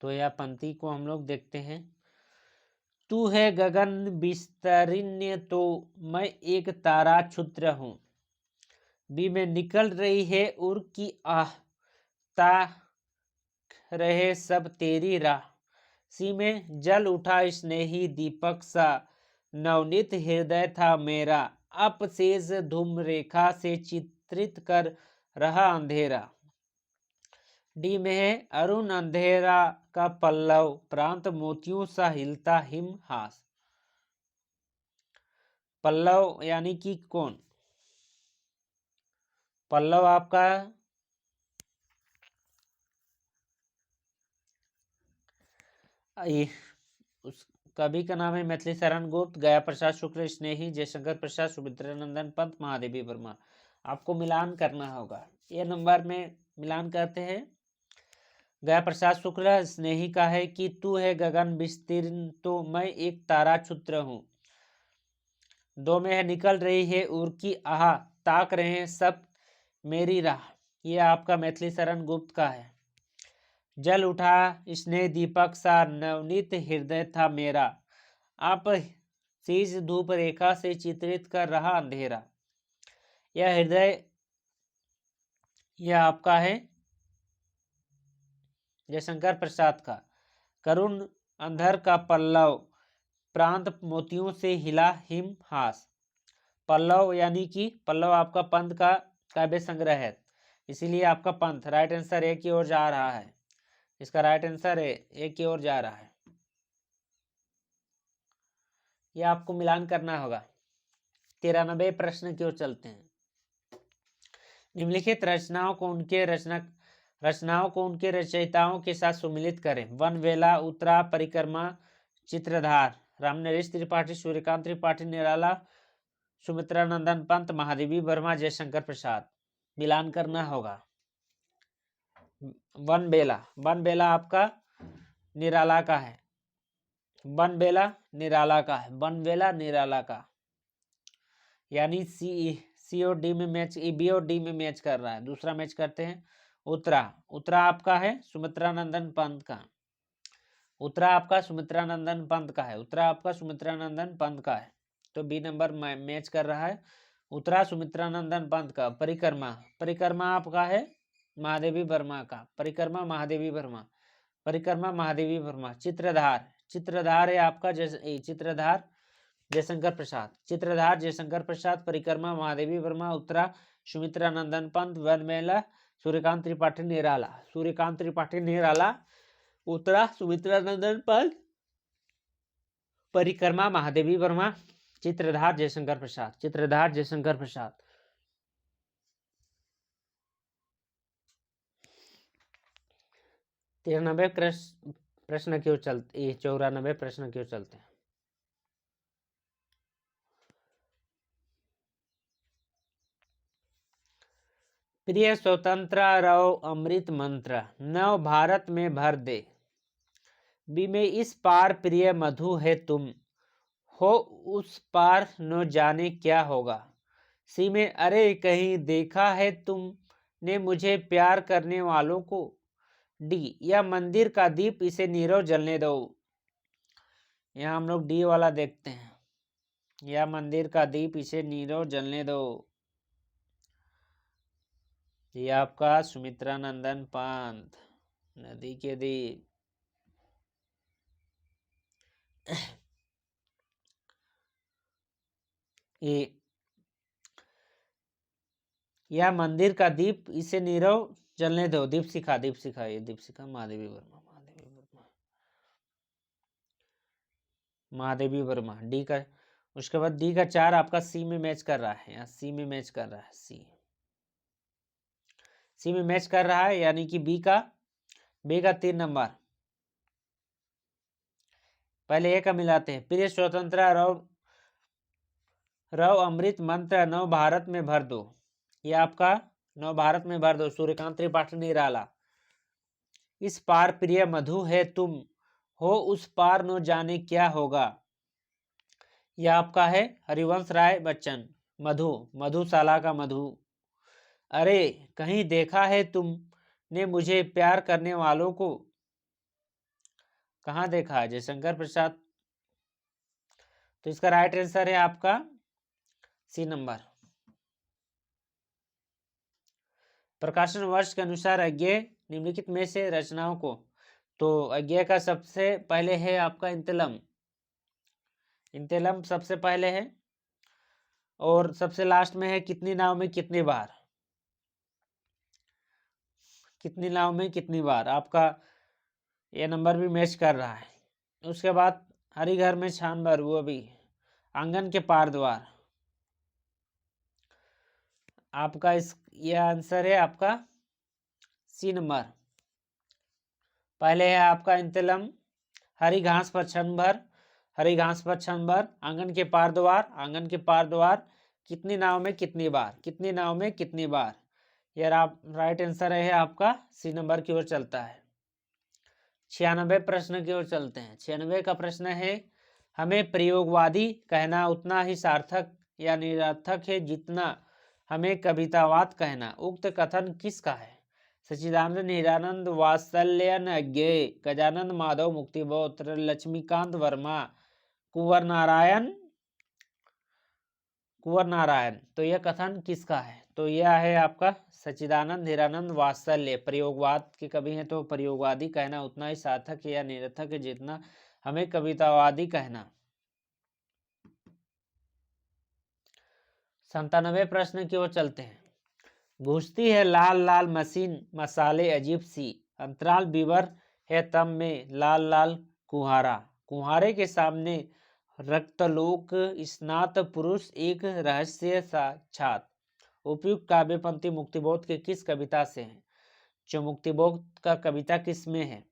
तो यह पंक्ति को हम लोग देखते हैं। तू है गगन विस्तरिण्य तो मैं एक तारा क्षुद्र हूं। बी में निकल रही है उर की आह, ता रहे सब तेरी राह। सी में जल उठा स्नेही दीपक सा, नवनीत हृदय था मेरा। अपसेज धूम रेखा से चित्रित कर रहा अंधेरा। डी में है अरुण अंधेरा का पल्लव, प्रांत मोतियों सा हिलता हिमहास। पल्लव यानी कि कौन? पल्लव आपका उस कवि का नाम है मैथिली शरण गुप्त, गया प्रसाद शुक्ल, स्नेही, जयशंकर प्रसाद, सुमित्रानंदन पंत, महादेवी वर्मा। आपको मिलान करना होगा। ये नंबर में मिलान करते हैं। गया प्रसाद शुक्ल स्नेही का है कि तू है गगन विस्तीर्ण तो मैं एक तारा क्षुद्र हूं। दो में है निकल रही है उर की आह, ताक रहे हैं सब मेरी राह। ये आपका मैथिली शरण गुप्त का है। जल उठा स्नेह दीपक सा, नवनीत हृदय था मेरा। आप शीश धूप रेखा से चित्रित कर रहा अंधेरा। यह हृदय यह आपका है जयशंकर प्रसाद का। करुण अंधर का पल्लव, प्रांत मोतियों से हिला हिमहास। पल्लव यानी कि पल्लव आपका पंथ का काव्य संग्रह है, इसीलिए आपका पंथ राइट आंसर ए की ओर जा रहा है। इसका राइट आंसर ए की ओर जा रहा है। यह आपको मिलान करना होगा। 93 प्रश्न की ओर चलते हैं। निम्नलिखित रचनाओं को उनके रचयिताओं के साथ सुमिलित करें। वन वेला, उत्तरा, परिक्रमा, चित्रधार। राम नरेश त्रिपाठी, सूर्यकांत त्रिपाठी, निराला, सुमित्रानंदन पंत, महादेवी वर्मा, जयशंकर प्रसाद। मिलान करना होगा। वन बेला आपका निराला का है। वन बेला निराला का है। वन बेला निराला का यानी सी और डी में मैच, बी और डी में मैच कर रहा है। दूसरा मैच करते हैं उत्तरा आपका है सुमित्रानंदन पंत का। उत्तरा आपका सुमित्रानंदन पंत का है। उत्तरा आपका सुमित्रानंदन पंत का है। तो बी नंबर मैच कर रहा है उत्तरा सुमित्रानंदन पंत का। परिक्रमा आपका है महादेवी वर्मा का। परिक्रमा महादेवी महादेवी वर्मा। चित्रधार है आपका चित्रधार जयशंकर प्रसाद। परिक्रमा महादेवी वर्मा। उत्तरा सुमित्रानंदन पंत। वन मेला सूर्यकांत त्रिपाठी निराला। उत्तरा सुमित्रानंदन पंत। परिक्रमा महादेवी वर्मा। चित्रधार जयशंकर प्रसाद। 93 प्रश्न क्यों चलते 94 प्रश्न क्यों चलते हैं। प्रिय स्वतंत्र रहो अमृत मंत्र, नव भारत में भर दे। बी में इस पार प्रिय मधु है तुम, हो उस पार न जाने क्या होगा। सी में अरे कहीं देखा है तुमने मुझे प्यार करने वालों को। डी यह मंदिर का दीप, इसे नीरव जलने दो। यहाँ हम लोग डी वाला देखते हैं। या मंदिर का दीप इसे नीरव जलने दो। ये आपका सुमित्रा नंदन पंत, नदी के दीप। ये या मंदिर का दीप इसे नीरव जलने दो। दीपशिखा, दीपशिखा, ये दीपशिखा महादेवी वर्मा, महादेवी वर्मा, महादेवी वर्मा। डी का, उसके बाद डी का 4 आपका सी में मैच कर रहा है, यहाँ सी में मैच कर रहा है, सी में मैच कर रहा है, यानी कि बी का 3 नंबर। पहले ए का मिलाते हैं। प्रिय स्वतंत्र रव अमृत मंत्र नव भारत में भर दो। ये आपका नव भारत में भर दो, सूर्यकांत त्रिपाठी निराला। इस पार प्रिय मधु है तुम, हो उस पार न जाने क्या होगा। यह आपका है हरिवंश राय बच्चन, मधु, मधुशाला का मधु। अरे कहीं देखा है तुमने मुझे प्यार करने वालों को। कहाँ देखा है? जयशंकर प्रसाद। तो इसका राइट आंसर है आपका सी नंबर। प्रकाशन वर्ष के अनुसार अज्ञेय निम्नलिखित में से रचनाओं को। तो अज्ञेय का सबसे पहले है आपका इंतलम, इंतलम सबसे पहले है, और सबसे लास्ट में है कितनी नाव में कितनी बार, कितनी नाव में कितनी बार। आपका ये नंबर भी मैच कर रहा है। उसके बाद हरी घर में छान भर, वो भी आंगन के पार द्वार। आपका यह आंसर है आपका सी नंबर। पहले है आपका इंतलम, हरी घास पर क्षण भर, हरी घास पर क्षण भर, आंगन के पार द्वार, आंगन के पार द्वार, कितनी नाव में कितनी बार, कितनी नाव में कितनी बार। यार आप राइट आंसर है आपका सी नंबर की ओर चलता है। 96 प्रश्न की ओर चलते हैं। 96 का प्रश्न है, हमें प्रयोगवादी कहना उतना ही सार्थक या निरर्थक है जितना हमें कवितावाद कहना। उक्त कथन किसका है? सच्चिदानंद, हिरानंद, वात्सल्यन, अज्ञेय, गजानंद, माधव, मुक्तिबोध, लक्ष्मीकांत वर्मा, कुंवर नारायण, कुंवर नारायण। तो यह कथन किसका है? तो यह है आपका सच्चिदानंद, हिरानंद, वात्सल्य। प्रयोगवाद के कवि हैं, तो प्रयोगवादी कहना उतना ही सार्थक या निरर्थक है जितना हमें कवितावादी कहना। 97 प्रश्न की ओर चलते हैं। घुसती है लाल लाल मशीन मसाले अजीब सी, अंतराल विवर है तम में लाल लाल कुहारा। कुहारे के सामने रक्तलोक स्नात पुरुष एक रहस्य साक्षात। उपयुक्त काव्य पंक्ति मुक्तिबोध के किस कविता से है? जो मुक्तिबोध का कविता किस में है?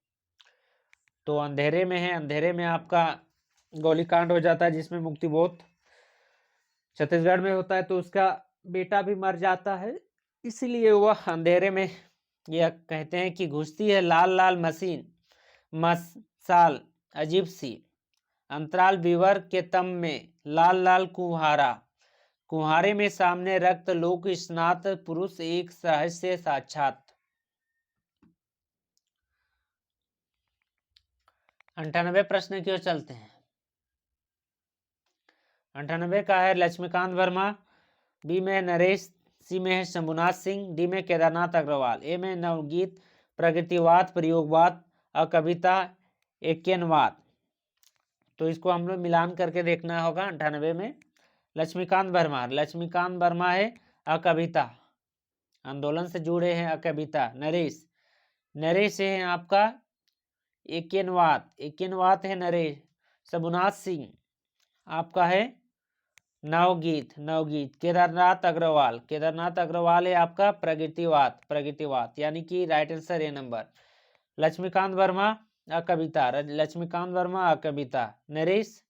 तो अंधेरे में है। अंधेरे में आपका गोलीकांड हो जाता है, जिसमें मुक्तिबोध छत्तीसगढ़ में होता है, तो उसका बेटा भी मर जाता है, इसलिए वह अंधेरे में यह कहते हैं कि घुसती है लाल लाल मशीन मसाल अजीब सी, अंतराल विवर के तम में लाल लाल कुहारा। कुहारे में सामने रक्त लोक स्नात पुरुष एक रहस्य साक्षात। 98 प्रश्न की ओर चलते हैं। 98 का है लक्ष्मीकांत वर्मा, बी में नरेश, सी में है शंभुनाथ सिंह, डी में केदारनाथ अग्रवाल, ए में नवगीत, प्रगतिवाद, प्रयोगवाद, अकविता, एकेनवाद। तो इसको हम लोग मिलान करके देखना होगा। 98 में लक्ष्मीकांत वर्मा, लक्ष्मीकांत वर्मा है अकविता, आंदोलन से जुड़े हैं अकविता। नरेश, नरेश है आपका एकेनवाद, एकेनवाद है नरेश। शंभुनाथ सिंह आपका है नवगीत, नवगीत। केदारनाथ अग्रवाल, केदारनाथ अग्रवाल है आपका प्रगतिवाद, प्रगतिवाद, यानी कि right answer A number. Laxmikant Verma अकविता, लक्ष्मीकांत वर्मा अकविता। नरेश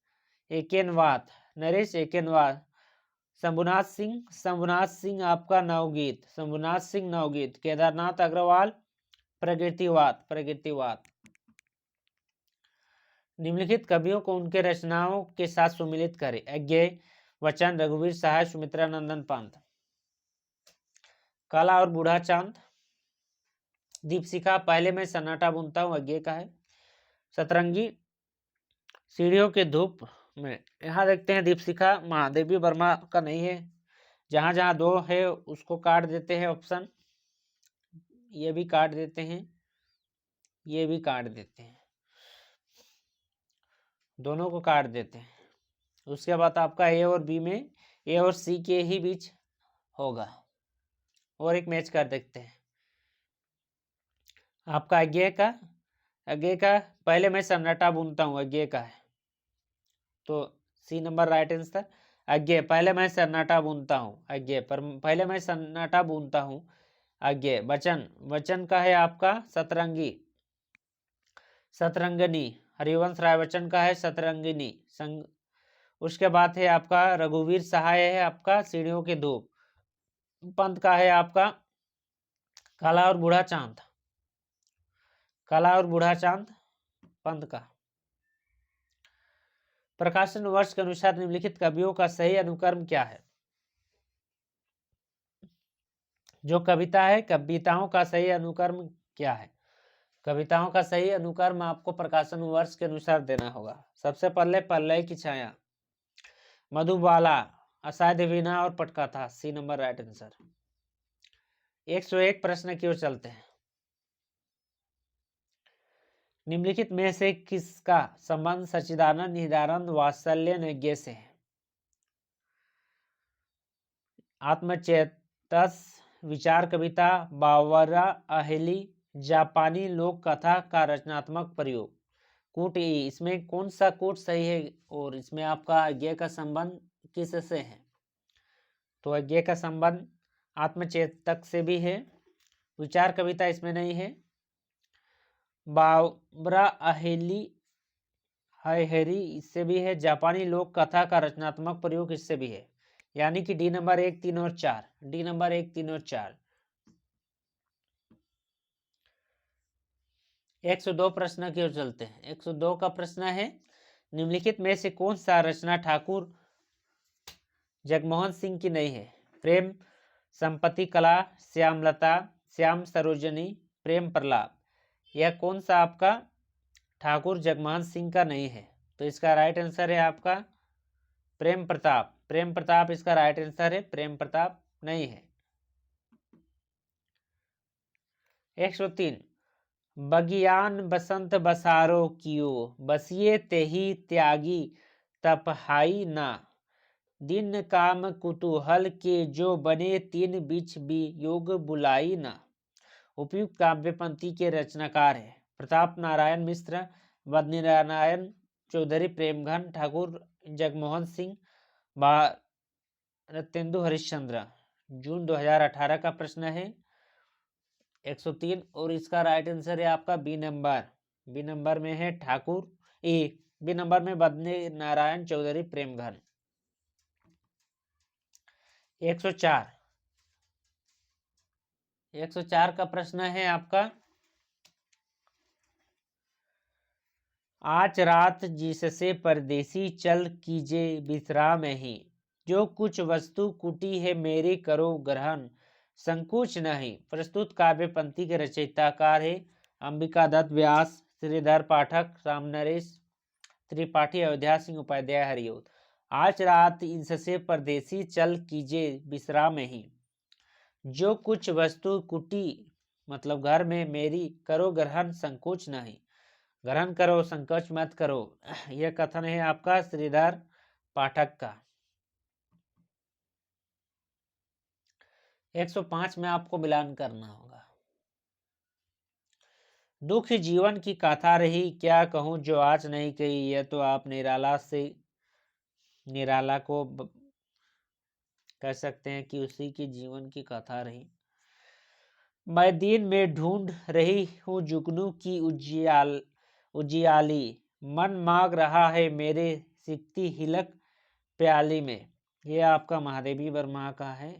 एकेनवाद, नरेश एकेनवाद। शंभुनाथ सिंह, शंभुनाथ सिंह आपका नवगीत, शंभुनाथ सिंह नवगीत। केदारनाथ अग्रवाल प्रगतिवाद, प्रगतिवाद। निम्नलिखित कवियों को उनके रचनाओं के साथ सुमिलित करें। अज्ञेय, वचन, रघुवीर सहाय, सुमित्रा नंदन पंत। काला और बूढ़ा चांद, दीपशिखा, पहले मैं सन्नाटा बुनता हूं, अज्ञेय का है। सतरंगी, सीढ़ियों के धूप, में यहाँ देखते हैं दीपशिखा महादेवी वर्मा का नहीं है। जहाँ जहाँ 2 है उसको काट देते हैं ऑप्शन, ये भी काट देते हैं, ये भी काट देते हैं, दोनों को काट देते हैं। उसके बाद आपका ए और बी में ए और सी के ही बीच होगा। और एक मैच कर देखते हैं आपका आगे का पहले मैं सन्नाटा बुनता हूँ, आगे का है तो सी नंबर राइट आंसर। आगे पहले मैं सन्नाटा बुनता हूँ, आगे पर पहले मैं सन्नाटा बुनता हूँ। आगे वचन, वचन का है आपका सतरंगी, सतरंगिनी। हरिवंश राय बच्चन का है सतरंगिनी संग। उसके बाद है आपका रघुवीर सहाय है आपका सीढ़ियों के धूप। पंत का है आपका काला और बूढ़ा चांद, काला और बूढ़ा चांद पंत का। प्रकाशन वर्ष के अनुसार निम्नलिखित कवियों का सही अनुक्रम क्या है? जो कविता है, कविताओं का सही अनुक्रम क्या है? कविताओं का सही अनुक्रम आपको प्रकाशन वर्ष के अनुसार देना होगा। सबसे पहले प्रलय की छाया, मधुबाला, असाध्य वीणा और पटकथा, सी नंबर राइट आंसर। 101 प्रश्न की ओर चलते हैं। निम्नलिखित में से किसका संबंध सच्चिदानंद निरानंद वात्सल्य नैज्ञ से है? आत्मचेतस, विचार कविता, बावरा अहेली, जापानी लोक कथा का रचनात्मक प्रयोग। कूट ई, इसमें कौन सा कूट सही है? और इसमें आपका अज्ञेय का संबंध किससे है? तो अज्ञेय का संबंध आत्मचेतक से भी है। विचार कविता इसमें नहीं है। बावरा अहेली हेरी इससे भी है। जापानी लोक कथा का रचनात्मक प्रयोग इससे भी है। यानी कि डी नंबर 1, 3 और 4, डी नंबर 1, 3 और 4। 102 प्रश्न की ओर चलते हैं। 102 का प्रश्न है, निम्नलिखित में से कौन सा रचना ठाकुर जगमोहन सिंह की नहीं है? प्रेम संपत्ति कला, श्यामलता, श्याम सरोजनी, प्रेम प्रलाप। यह कौन सा आपका ठाकुर जगमोहन सिंह का नहीं है? तो इसका राइट आंसर है आपका प्रेम प्रताप। प्रेम प्रताप इसका राइट आंसर है, प्रेम प्रताप नहीं है। 103 बगियान बसंत बसारो कियो, बसिए तेही त्यागी तपहाई ना, दिन काम कुतूहल के जो बने तीन बिछ भी योग बुलाई ना। उपयुक्त काव्य पंक्ति के रचनाकार है प्रताप नारायण मिश्र, बद्रीनारायण चौधरी, प्रेमघन ठाकुर, जगमोहन सिंह, भारतेंदु हरिश्चंद्र। जून 2018 का प्रश्न है 103 और इसका राइट आंसर है आपका बी नंबर। बी नंबर में है ठाकुर बी नंबर में बद्रीनारायण चौधरी, प्रेमघन। 104 104 का प्रश्न है आपका, आज रात जिससे परदेसी चल कीजे विश्राम ही, जो कुछ वस्तु कुटी है मेरी करो ग्रहण संकोच नहीं। प्रस्तुत काव्य पंक्ति के रचयिताकार है अंबिका दत्त व्यास, श्रीधर पाठक, रामनरेश त्रिपाठी, अयोध्या सिंह उपाध्याय, हरिओत। आज रात इनसे परदेसी चल कीजे विश्राम ही, जो कुछ वस्तु कुटी मतलब घर में मेरी करो ग्रहण संकोच नहीं, ग्रहण करो संकोच मत करो। यह कथन है आपका श्रीधर पाठक का। 105 में आपको मिलान करना होगा। दुख जीवन की गाथा रही, क्या कहूं जो आज नहीं कही। यह तो आप निराला से निराला को कह सकते हैं कि उसी की जीवन की कथा रही। मैं दिन में ढूंढ रही हूँ जुगनू की उजियाली, मन मांग रहा है मेरे सिकती हिलक प्याली में। यह आपका महादेवी वर्मा का है।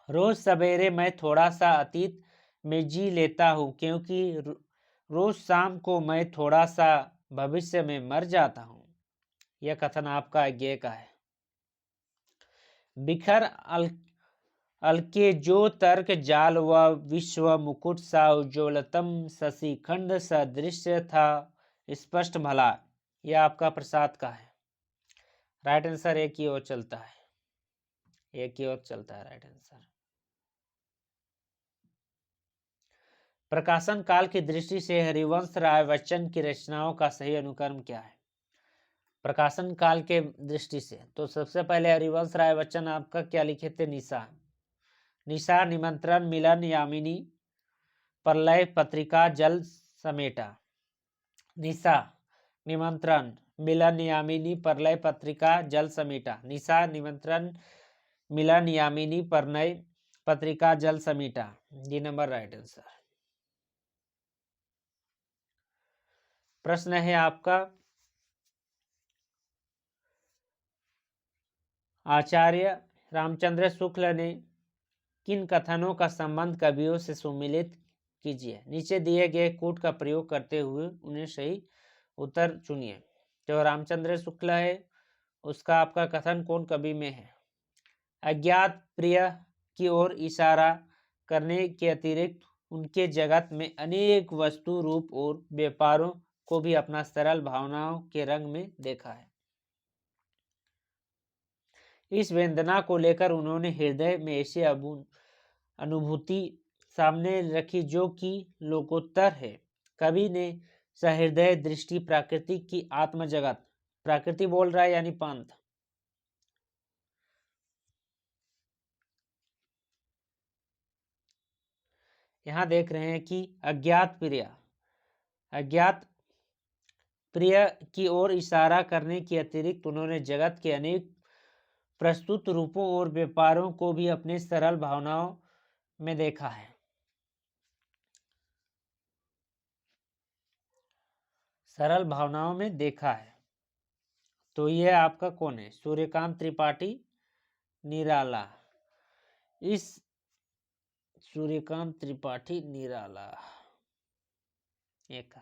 रोज सवेरे मैं थोड़ा सा अतीत में जी लेता हूँ, क्योंकि रोज शाम को मैं थोड़ा सा भविष्य में मर जाता हूँ। यह कथन आपका अज्ञेय का है। बिखर अलके जो तर्क जाल व विश्व मुकुट सा उज्ज्वलतम शशिखंड सदृश था स्पष्ट भला। यह आपका प्रसाद का है। राइट आंसर एक की ओर चलता है, एक की ओर चलता है राइट आंसर। प्रकाशन काल की दृष्टि से हरिवंश राय बच्चन की रचनाओं का सही अनुक्रम क्या है? प्रकाशन काल के दृष्टि से तो सबसे पहले हरिवंश राय बच्चन आपका क्या लिखे थे? निशा, निशा, निमंत्रण, मिलन, यामिनी, प्रलय, पत्रिका, जल समेटा। निशा, निमंत्रण, मिलन, यामिनी, प्रलय, पत्रिका, जल समेटा। निशा, निमंत्रण, मिलन, यामिनी, प्रलय, पत्रिका, जल समेटा। D number right answer. प्रश्न है आपका, आचार्य रामचंद्र शुक्ल ने किन कथनों का संबंध कवियों से सुमिलित कीजिए। नीचे दिए गए कूट का प्रयोग करते हुए उन्हें सही उत्तर चुनिए। जो रामचंद्र शुक्ल है उसका आपका कथन कौन कवि में है? अज्ञात प्रिय की ओर इशारा करने के अतिरिक्त उनके जगत में अनेक वस्तु, रूप और व्यापारों को भी अपना सरल भावनाओं के रंग में देखा है। इस वेदना को लेकर उन्होंने हृदय में ऐसी अनुभूति सामने रखी जो कि लोकोत्तर है। कवि ने सहृदय दृष्टि प्रकृति की आत्म जगत, प्रकृति बोल रहा है यानी पंथ, यहां देख रहे हैं कि अज्ञात प्रिय की ओर इशारा करने के अतिरिक्त उन्होंने जगत के अनेक प्रस्तुत रूपों और व्यापारों को भी अपने सरल भावनाओं में देखा है। सरल भावनाओं में देखा है तो यह आपका कौन है? सूर्यकांत त्रिपाठी निराला। इस सूर्यकांत त्रिपाठी निराला एक,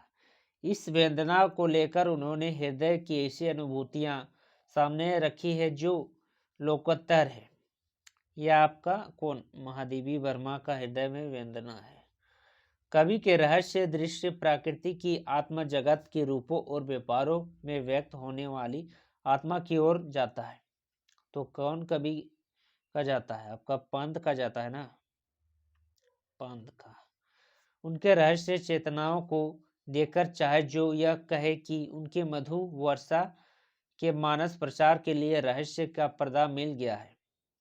इस वेदना को लेकर उन्होंने हृदय की ऐसी अनुभूतियां सामने रखी है जो लोकोत्तर है। यह आपका कौन? महादेवी वर्मा का हृदय में वेदना है। कवि के रहस्य दृश्य प्रकृति की आत्म जगत के रूपों और व्यापारों में व्यक्त होने वाली आत्मा की ओर जाता है। तो कौन कवि का जाता है? आपका पंत का जाता है ना, पंत का। उनके रहस्य चेतनाओं को देखकर चाहे जो यह कहे कि उनके मधु वर्षा के मानस प्रचार के लिए रहस्य का पर्दा मिल गया है।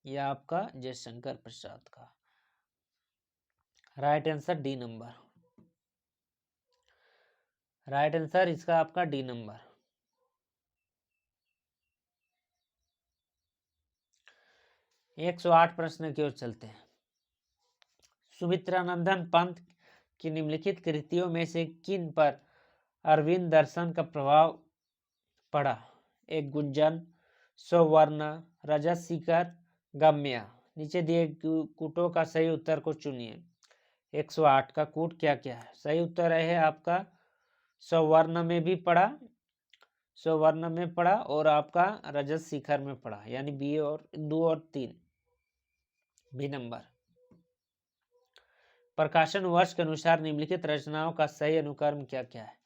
यह आपका जयशंकर प्रसाद का। Right answer D number. Right answer इसका आपका डी नंबर। 108 प्रश्न की ओर चलते हैं। सुमित्रानंदन पंत की निम्नलिखित कृतियों में से किन पर अरविंद दर्शन का प्रभाव पड़ा? एक गुंजन, सौवर्ण, रजत शिखर, गम्य। नीचे दिए कूटों का सही उत्तर को चुनिए। 108 का कूट क्या क्या है? सही उत्तर है आपका सौवर्ण में भी पड़ा, सौवर्ण में पड़ा और आपका रजत शिखर में पड़ा, यानी बी और 2 और 3 बी नंबर। प्रकाशन वर्ष के अनुसार निम्नलिखित रचनाओं का सही अनुक्रम क्या क्या है?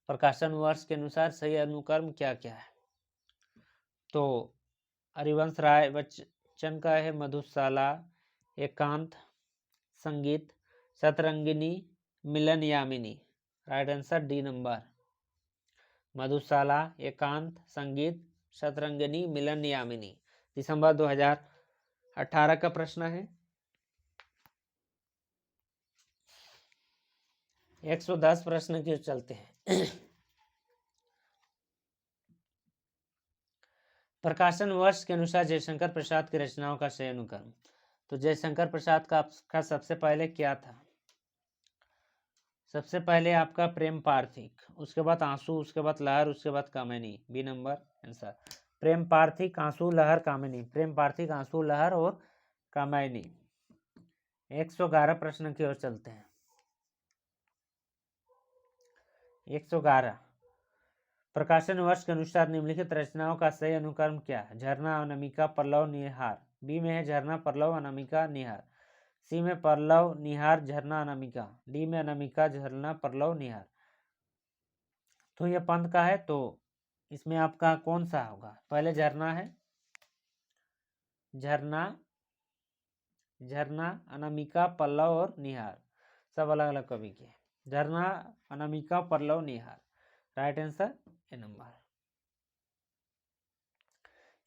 प्रकाशन वर्ष के अनुसार सही अनुक्रम क्या क्या है? तो हरिवंश राय बच्चन का है Madhushala, Ekant, Sangeet, Satrangini, Milan Yamini. Right answer D number. Madhushala, Ekant, Sangeet, Satrangini, Milan Yamini. दिसंबर 2018 का प्रश्न है। 110 प्रश्न की ओर चलते हैं। प्रकाशन वर्ष के अनुसार जयशंकर प्रसाद की रचनाओं का सही अनुक्रम। तो जयशंकर प्रसाद का आपका सबसे पहले क्या था? सबसे पहले आपका प्रेम पार्थिक, उसके बाद आंसू, उसके बाद लहर, उसके बाद कामिनी। B number answer. Prem Pathik, Aansu, Lahar, कामिनी। प्रेम पार्थिक, आंसू, लहर और कामिनी। 111 प्रश्न की ओर चलते हैं। 111 प्रकाशन वर्ष के अनुसार निम्नलिखित रचनाओं का सही अनुक्रम क्या है? झरना, अनामिका, पल्लव, निहार। बी में है झरना, पल्लव, अनामिका, निहार। सी में पल्लव, निहार, झरना, अनामिका। डी में अनामिका, झरना, पल्लव, निहार। तो यह पंत का है तो इसमें आपका कौन सा होगा? पहले झरना है, झरना, झरना, अनामिका, पल्लव और निहार, सब अलग अलग कवि के। Jharna, Anamika, Pallav, Nihar, right answer A number.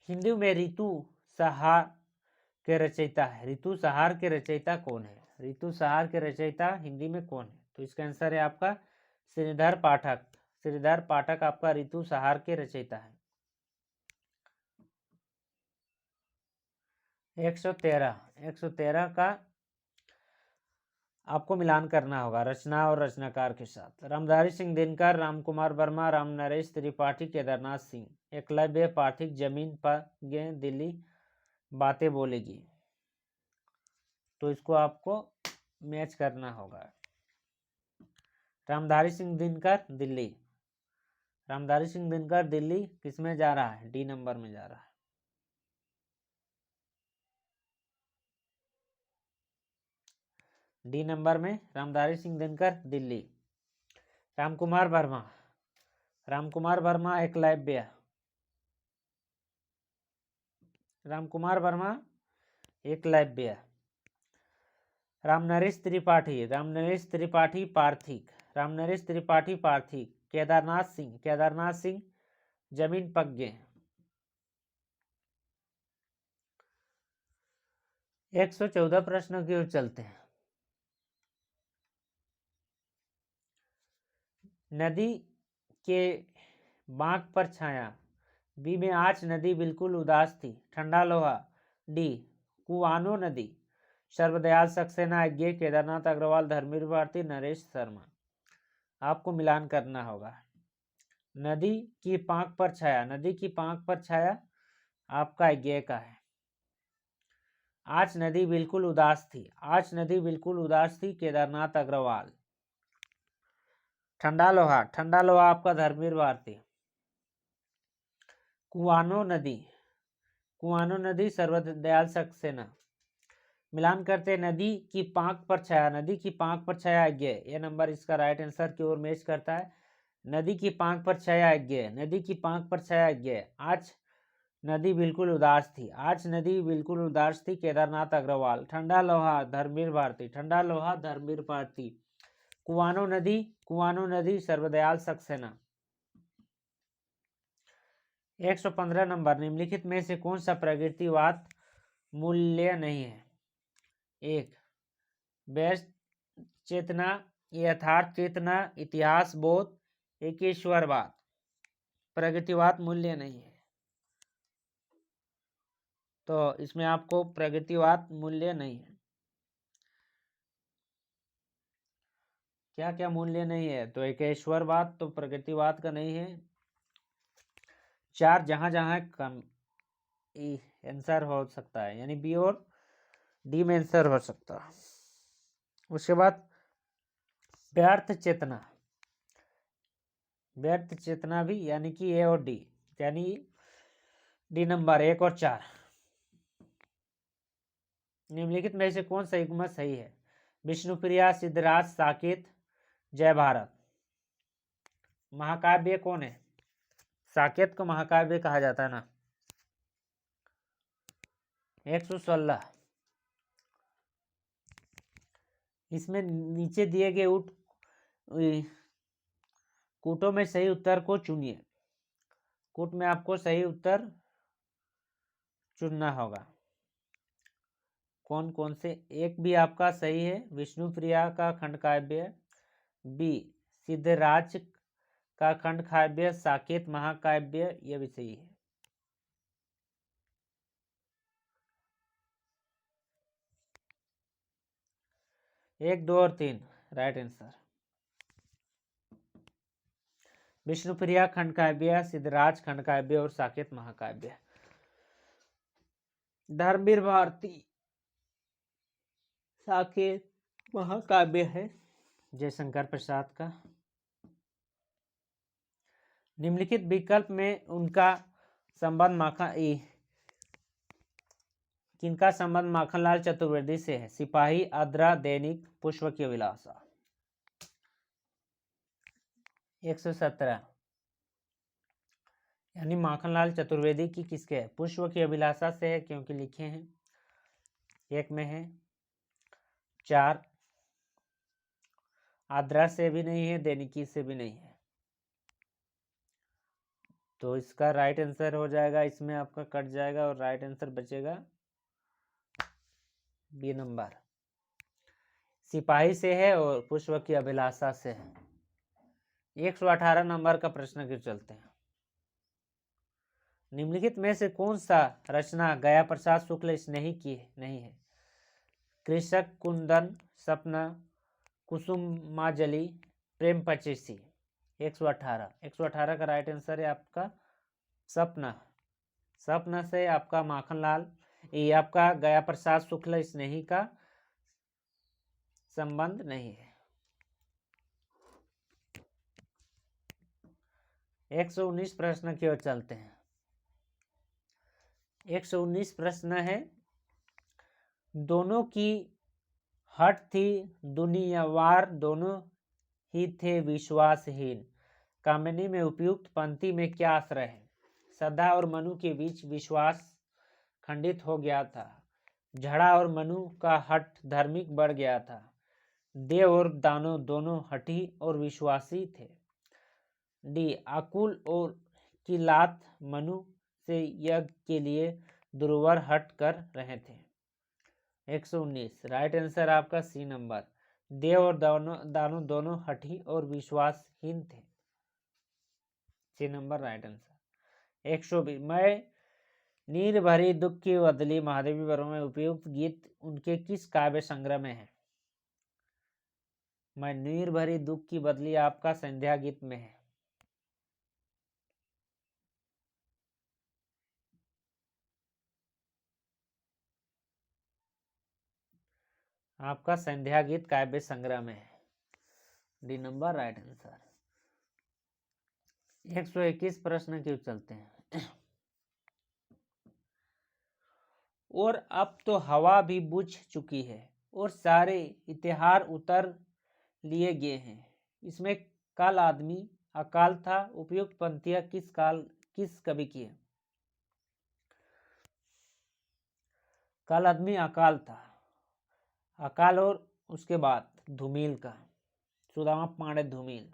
Hindi में ऋतु सहार के रचयिता है, ऋतु सहार के रचयिता कौन है? ऋतु सहार के रचयिता हिंदी में कौन है? तो इसका आंसर है आपका श्रीधर पाठक। श्रीधर पाठक आपका ऋतु सहार के रचयिता है। 113 का आपको मिलान करना होगा रचना और रचनाकार के साथ। रामधारी सिंह दिनकर, रामकुमार वर्मा, राम नरेश त्रिपाठी, केदारनाथ सिंह, एकलव्य पाठक, जमीन पर गे दिल्ली बातें बोलेगी। तो इसको आपको मैच करना होगा। रामधारी सिंह दिनकर दिल्ली, रामधारी सिंह दिनकर दिल्ली किस में जा रहा है? डी नंबर में जा रहा है। डी नंबर में रामधारी सिंह दिनकर दिल्ली। रामकुमार वर्मा, रामकुमार वर्मा एकलव्य, रामकुमार वर्मा एकलव्य। रामनरेश त्रिपाठी, रामनरेश त्रिपाठी पार्थिक, रामनरेश त्रिपाठी पार्थिक। केदारनाथ सिंह, केदारनाथ सिंह जमीन पग्गे। 114 प्रश्नों की ओर चलते हैं। नदी के बांक पर छाया, बी में आज नदी बिल्कुल उदास थी, ठंडा लोहा, डी कुआनो नदी, सर्वदयाल सक्सेना, यज्ञ, केदारनाथ अग्रवाल, धर्मवीर भारती, नरेश शर्मा। आपको मिलान करना होगा। नदी की पांक पर छाया, नदी की पांक पर छाया आपका यज्ञ का है। आज नदी बिल्कुल उदास थी, आज नदी बिल्कुल उदास थी, केदारनाथ अग्रवाल। ठंडा लोहा, ठंडा लोहा आपका धर्मवीर भारती। कुआनो नदी, कुआनो नदी सर्वदयाल सक्सेना। मिलान करते नदी की पांक पर छाया, नदी की पांक पर छाया यज्ञ, ये नंबर इसका राइट आंसर की ओर मैच करता है। नदी की पांक पर छाया यज्ञ, नदी की पांक पर छाया यज्ञ। आज नदी बिल्कुल उदास थी, आज नदी बिल्कुल उदास थी, केदारनाथ अग्रवाल। ठंडा लोहा धर्मवीर भारती, ठंडा लोहा धर्मवीर भारती। कुआनो नदी, कुआनो नदी सर्वदयाल सक्सेना। 115 नंबर, निम्नलिखित में से कौन सा प्रगतिवाद मूल्य नहीं है? एक व्यस्त चेतना, यथार्थ चेतना, इतिहास बोध, एकेश्वरवाद। प्रगतिवाद मूल्य नहीं है, तो इसमें आपको प्रगतिवाद मूल्य नहीं है। क्या क्या मूल्य नहीं है? तो एकेश्वरवाद तो प्रगतिवाद का नहीं है। 4 जहां जहां कम आंसर हो सकता है, यानी बी और डी में आंसर हो सकता है। उसके बाद व्यर्थ चेतना, व्यर्थ चेतना भी यानी कि ए और डी, यानी डी नंबर 1 और 4। निम्नलिखित में से कौन सा युग्म सही है? विष्णुप्रिया, सिद्धराज, साकेत, जय भारत। महाकाव्य कौन है? साकेत को महाकाव्य कहा जाता है ना। 116, इसमें नीचे दिए गए कूटों में सही उत्तर को चुनिए। कूट में आपको सही उत्तर चुनना होगा। कौन कौन से? एक भी आपका सही है, विष्णुप्रिया का खंड काव्य, बी सिद्धराज का खंड काव्य, साकेत महाकाव्य, यह भी सही है। एक, 2 और 3 राइट आंसर। विष्णुप्रिया खंड काव्य, सिद्धराज खंड काव्य और साकेत महाकाव्य। धर्मवीर भारती साकेत महाकाव्य है जयशंकर प्रसाद का। निम्नलिखित विकल्प में उनका संबंध किनका संबंध माखनलाल चतुर्वेदी से है? सिपाही, आद्रा, दैनिक, पुष्प की अभिलाषा। 117, यानी माखनलाल चतुर्वेदी की किसके है? पुष्प की अभिलाषा से है, क्योंकि लिखे हैं। एक में है। 4 आद्रा से भी नहीं है, दैनिकी से भी नहीं है, तो इसका राइट आंसर हो जाएगा, इसमें आपका कट जाएगा और राइट आंसर बचेगा बी नंबर। सिपाही से है और पुष्प की अभिलाषा से है। 118 नंबर का प्रश्न की चलते हैं। निम्नलिखित में से कौन सा रचना गया प्रसाद शुक्ल स्नेही की नहीं है? कृषक कुंदन, सपना, कुसुमाजली, प्रेम पचीसी। 118 का राइट आंसर है आपका सपना। सपना से आपका माखनलाल, ये आपका गया प्रसाद शुक्ल स्नेही का संबंध नहीं है। 119 प्रश्न की ओर चलते हैं। 119 प्रश्न है। दोनों की हट थी दुनियावार, दोनों ही थे विश्वासहीन। कामिनी में उपयुक्त पंक्ति में क्या आश्रय है? सदा और मनु के बीच विश्वास खंडित हो गया था। झड़ा और मनु का हठ धार्मिक बढ़ गया था। देव और दानव दोनों हठी और विश्वासी थे। डी आकुल और किलात मनु से यज्ञ के लिए दुर्वर हट कर रहे थे। 119 राइट आंसर आपका सी नंबर। देव और दानव दोनों हठी और विश्वासहीन थे। सी नंबर राइट आंसर। 120 मैं नीर भरी दुख की बदली महादेवी वर्मा में उपयुक्त गीत उनके किस काव्य संग्रह में है? मैं नीर भरी दुख की बदली आपका संध्या गीत में है। आपका संध्या गीत काव्य संग्रह में है। D number right answer. 121 प्रश्न की चलते हैं। और अब तो हवा भी बुझ चुकी है और सारे इतिहार उतर लिए गए हैं। इसमें कल आदमी अकाल था। उपयुक्त पंक्तियां किस कवि की है? कल आदमी अकाल था। अकाल और उसके बाद धूमिल का, सुदामा पांडे धूमिल।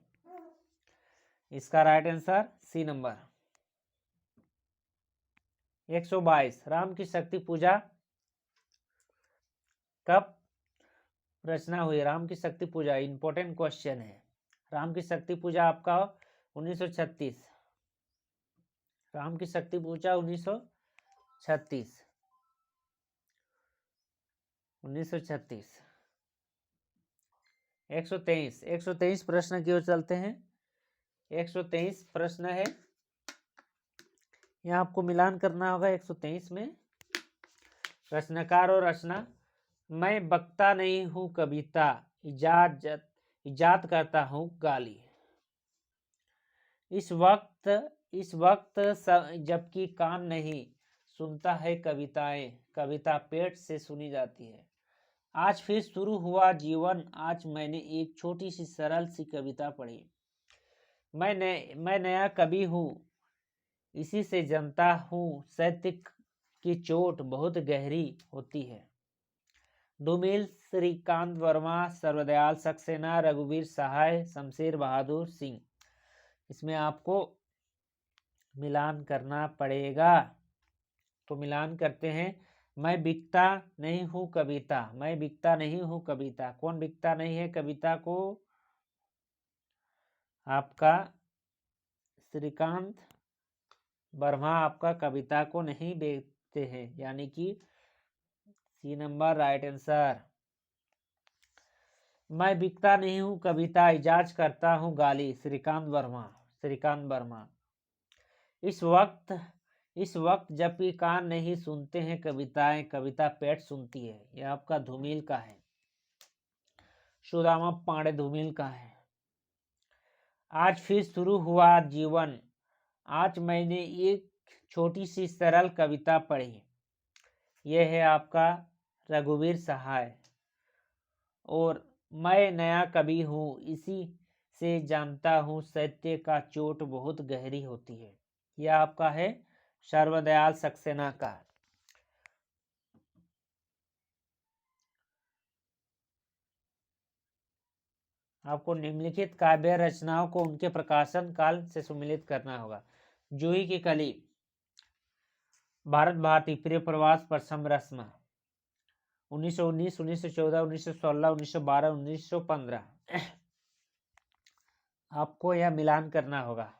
इसका right answer C number. 122 Ram की शक्ति पूजा कब रचना हुई? राम की शक्ति पूजा इंपॉर्टेंट क्वेश्चन है। राम की शक्ति पूजा आपका 1936। राम की शक्ति पूजा 1936। 1936। 123 प्रश्न की ओर चलते हैं। 123 प्रश्न है, यहाँ आपको मिलान करना होगा। 123 में रचनाकार और रचना। मैं बकता नहीं हूँ कविता, इजाद करता हूँ गाली। इस वक्त जबकि कान नहीं सुनता है कविताएं, कविता पेट से सुनी जाती है। आज फिर शुरू हुआ जीवन, आज मैंने एक छोटी सी सरल सी कविता पढ़ी। मैं नया कवि हूँ, इसी से जनता हूँ, साहित्य की चोट बहुत गहरी होती है। धूमिल, श्रीकांत वर्मा, सर्वदयाल सक्सेना, रघुवीर सहाय, शमशेर बहादुर सिंह। इसमें आपको मिलान करना पड़ेगा, तो मिलान करते हैं। मैं बिकता नहीं हूँ कविता, मैं बिकता नहीं हूँ कविता। कौन बिकता नहीं है कविता को? आपका श्रीकांत वर्मा आपका कविता को नहीं बेचते हैं, यानी कि सी नंबर राइट आंसर। मैं बिकता नहीं हूँ कविता, इजाज करता हूँ गाली, श्रीकांत वर्मा। इस वक्त जबकि कान नहीं सुनते हैं कविताएं, कविता पेट सुनती है। यह आपका धूमिल का है, सुदामा पांडे धूमिल का है। आज फिर शुरू हुआ जीवन, आज मैंने एक छोटी सी सरल कविता पढ़ी। यह है आपका रघुवीर सहाय। और मैं नया कवि हूँ, इसी से जानता हूँ, साहित्य का चोट बहुत गहरी होती है। यह आपका है सर्वदयाल सक्सेना का। आपको निम्नलिखित काव्य रचनाओं को उनके प्रकाशन काल से सुमिलित करना होगा। जूही की कली, भारत भारती, प्रिय प्रवास, प्रथम रस्म, 1919, 1914, 1916, 1912, 1915। आपको यह मिलान करना होगा,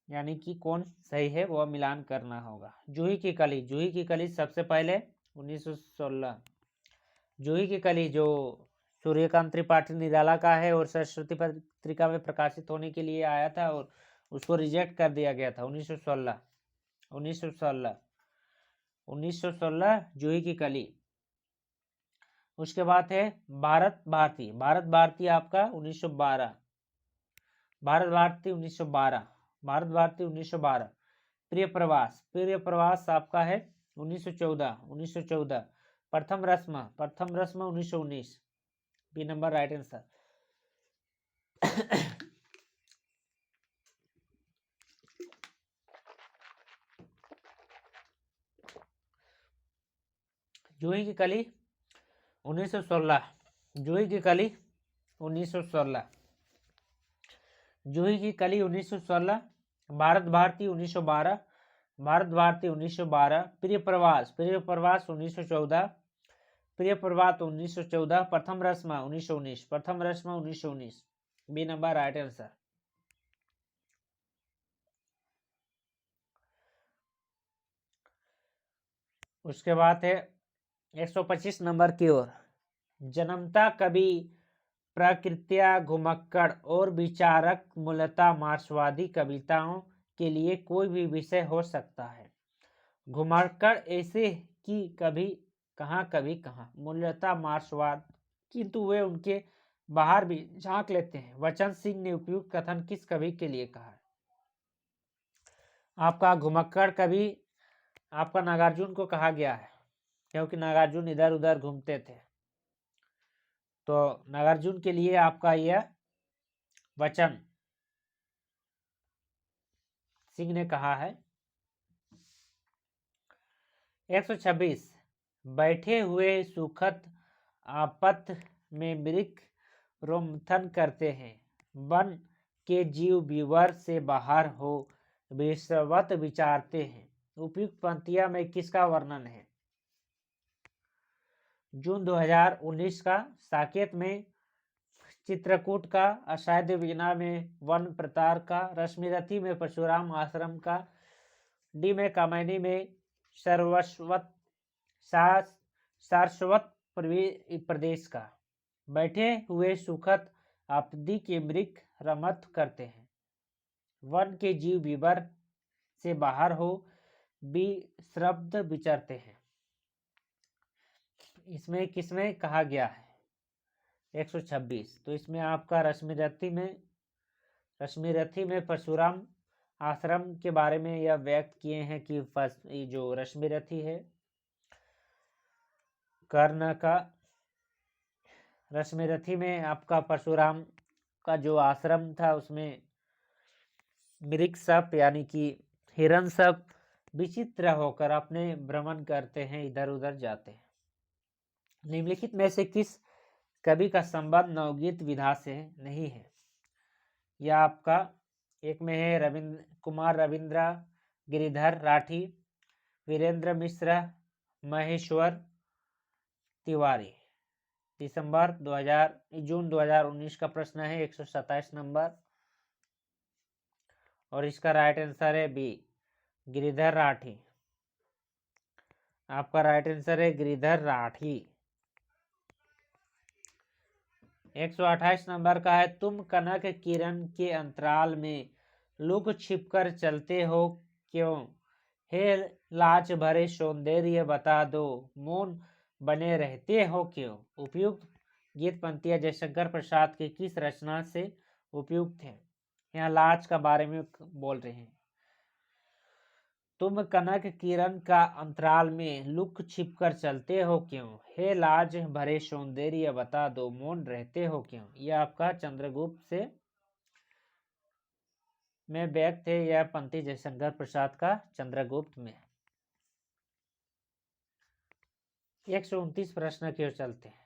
यानी कि कौन सही है वह मिलान करना होगा। जूही की कली, जूही की कली सबसे पहले 1916। जूही की कली जो सूर्यकांत त्रिपाठी निराला का है और सरस्वती पत्रिका में प्रकाशित होने के लिए आया था और उसको रिजेक्ट कर दिया गया था 1916। 1916 1916 जूही की कली। उसके बाद है भारत भारती, भारत भारती आपका 1912, भारत भारती 1912, भारत भारती 1912। प्रिय प्रवास, प्रिय प्रवास आपका है 1914, 1914। प्रथम रस्म, प्रथम रस्म 1919, बी नंबर राइट आंसर। जूही की कली 1916, जूही की कली 1916, जूही की कली 1916। भारत भारती 1912, भारत भारती 1912। प्रिय प्रवास, प्रिय प्रवास 1914, प्रिय प्रवास 1914। प्रथम रस्म 1919, प्रथम रस्म 1919, बी नंबर राइट आंसर। उसके बाद है 125 नंबर की ओर। जन्मता कवि प्रकृत्या घुमक्कड़ और विचारक मूलतः मार्क्सवादी कविताओं के लिए कोई भी विषय हो सकता है। घुमक्कड़ ऐसे कि कभी कहाँ मूलतः मार्क्सवाद, किंतु वे उनके बाहर भी झांक लेते हैं। वचन सिंह ने उपयुक्त कथन किस कवि के लिए कहा है? आपका घुमक्कड़ कवि आपका नागार्जुन को कहा गया है, क्योंकि नागार्जुन इधर उधर घूमते थे, तो नागार्जुन के लिए आपका यह वचन सिंह ने कहा है। 126 बैठे हुए सुखद आपत में मृग रोमथन करते हैं, वन के जीव विवर से बाहर हो विषवत विचारते हैं। उपयुक्त पंक्तियां में किसका वर्णन है? जून 2019 का, साकेत में चित्रकूट का, अषाढ़ वीणा में वन प्रतार का, रश्मिरथी में परशुराम आश्रम का, डी में कामायनी में सारस्वत प्रदेश का। बैठे हुए सुखद आपदी के मृग रमत करते हैं, वन के जीव विवर से बाहर हो विश्रब्द विचरते हैं। इसमें किसमें कहा गया है? 126। तो इसमें आपका रश्मिरथी में परशुराम आश्रम के बारे में यह व्यक्त किए हैं कि जो रश्मिरथी है कर्ण का, रश्मिरथी में आपका परशुराम का जो आश्रम था उसमें मृग सब यानी कि हिरण सब विचित्र होकर अपने भ्रमण करते हैं, इधर उधर जाते हैं। निम्नलिखित में से किस कवि का संबंध नवगीत विधा से नहीं है? यह आपका एक में है कुमार रविंद्र, गिरिधर राठी, वीरेंद्र मिश्र, महेश्वर तिवारी। जून 2019 का प्रश्न है, 127 नंबर, और इसका राइट आंसर है बी, गिरिधर राठी। आपका राइट आंसर है गिरिधर राठी। 128 नंबर का है, तुम कनक किरण के अंतराल में लुक छिपकर चलते हो क्यों, हे लाज भरे सौंदर्य बता दो, मौन बने रहते हो क्यों। उपयुक्त गीत पंक्तियां जयशंकर प्रसाद की किस रचना से उपयुक्त है? यहाँ लाज का बारे में बोल रहे हैं। तुम कनक किरण का अंतराल में लुक छिपकर चलते हो क्यों, हे लाज भरे सौंदर्य बता दो, मौन रहते हो क्यों। यह आपका चंद्रगुप्त से में व्यक्त है, यह पंक्ति जयशंकर प्रसाद का चंद्रगुप्त में। 129 प्रश्न की ओर चलते हैं।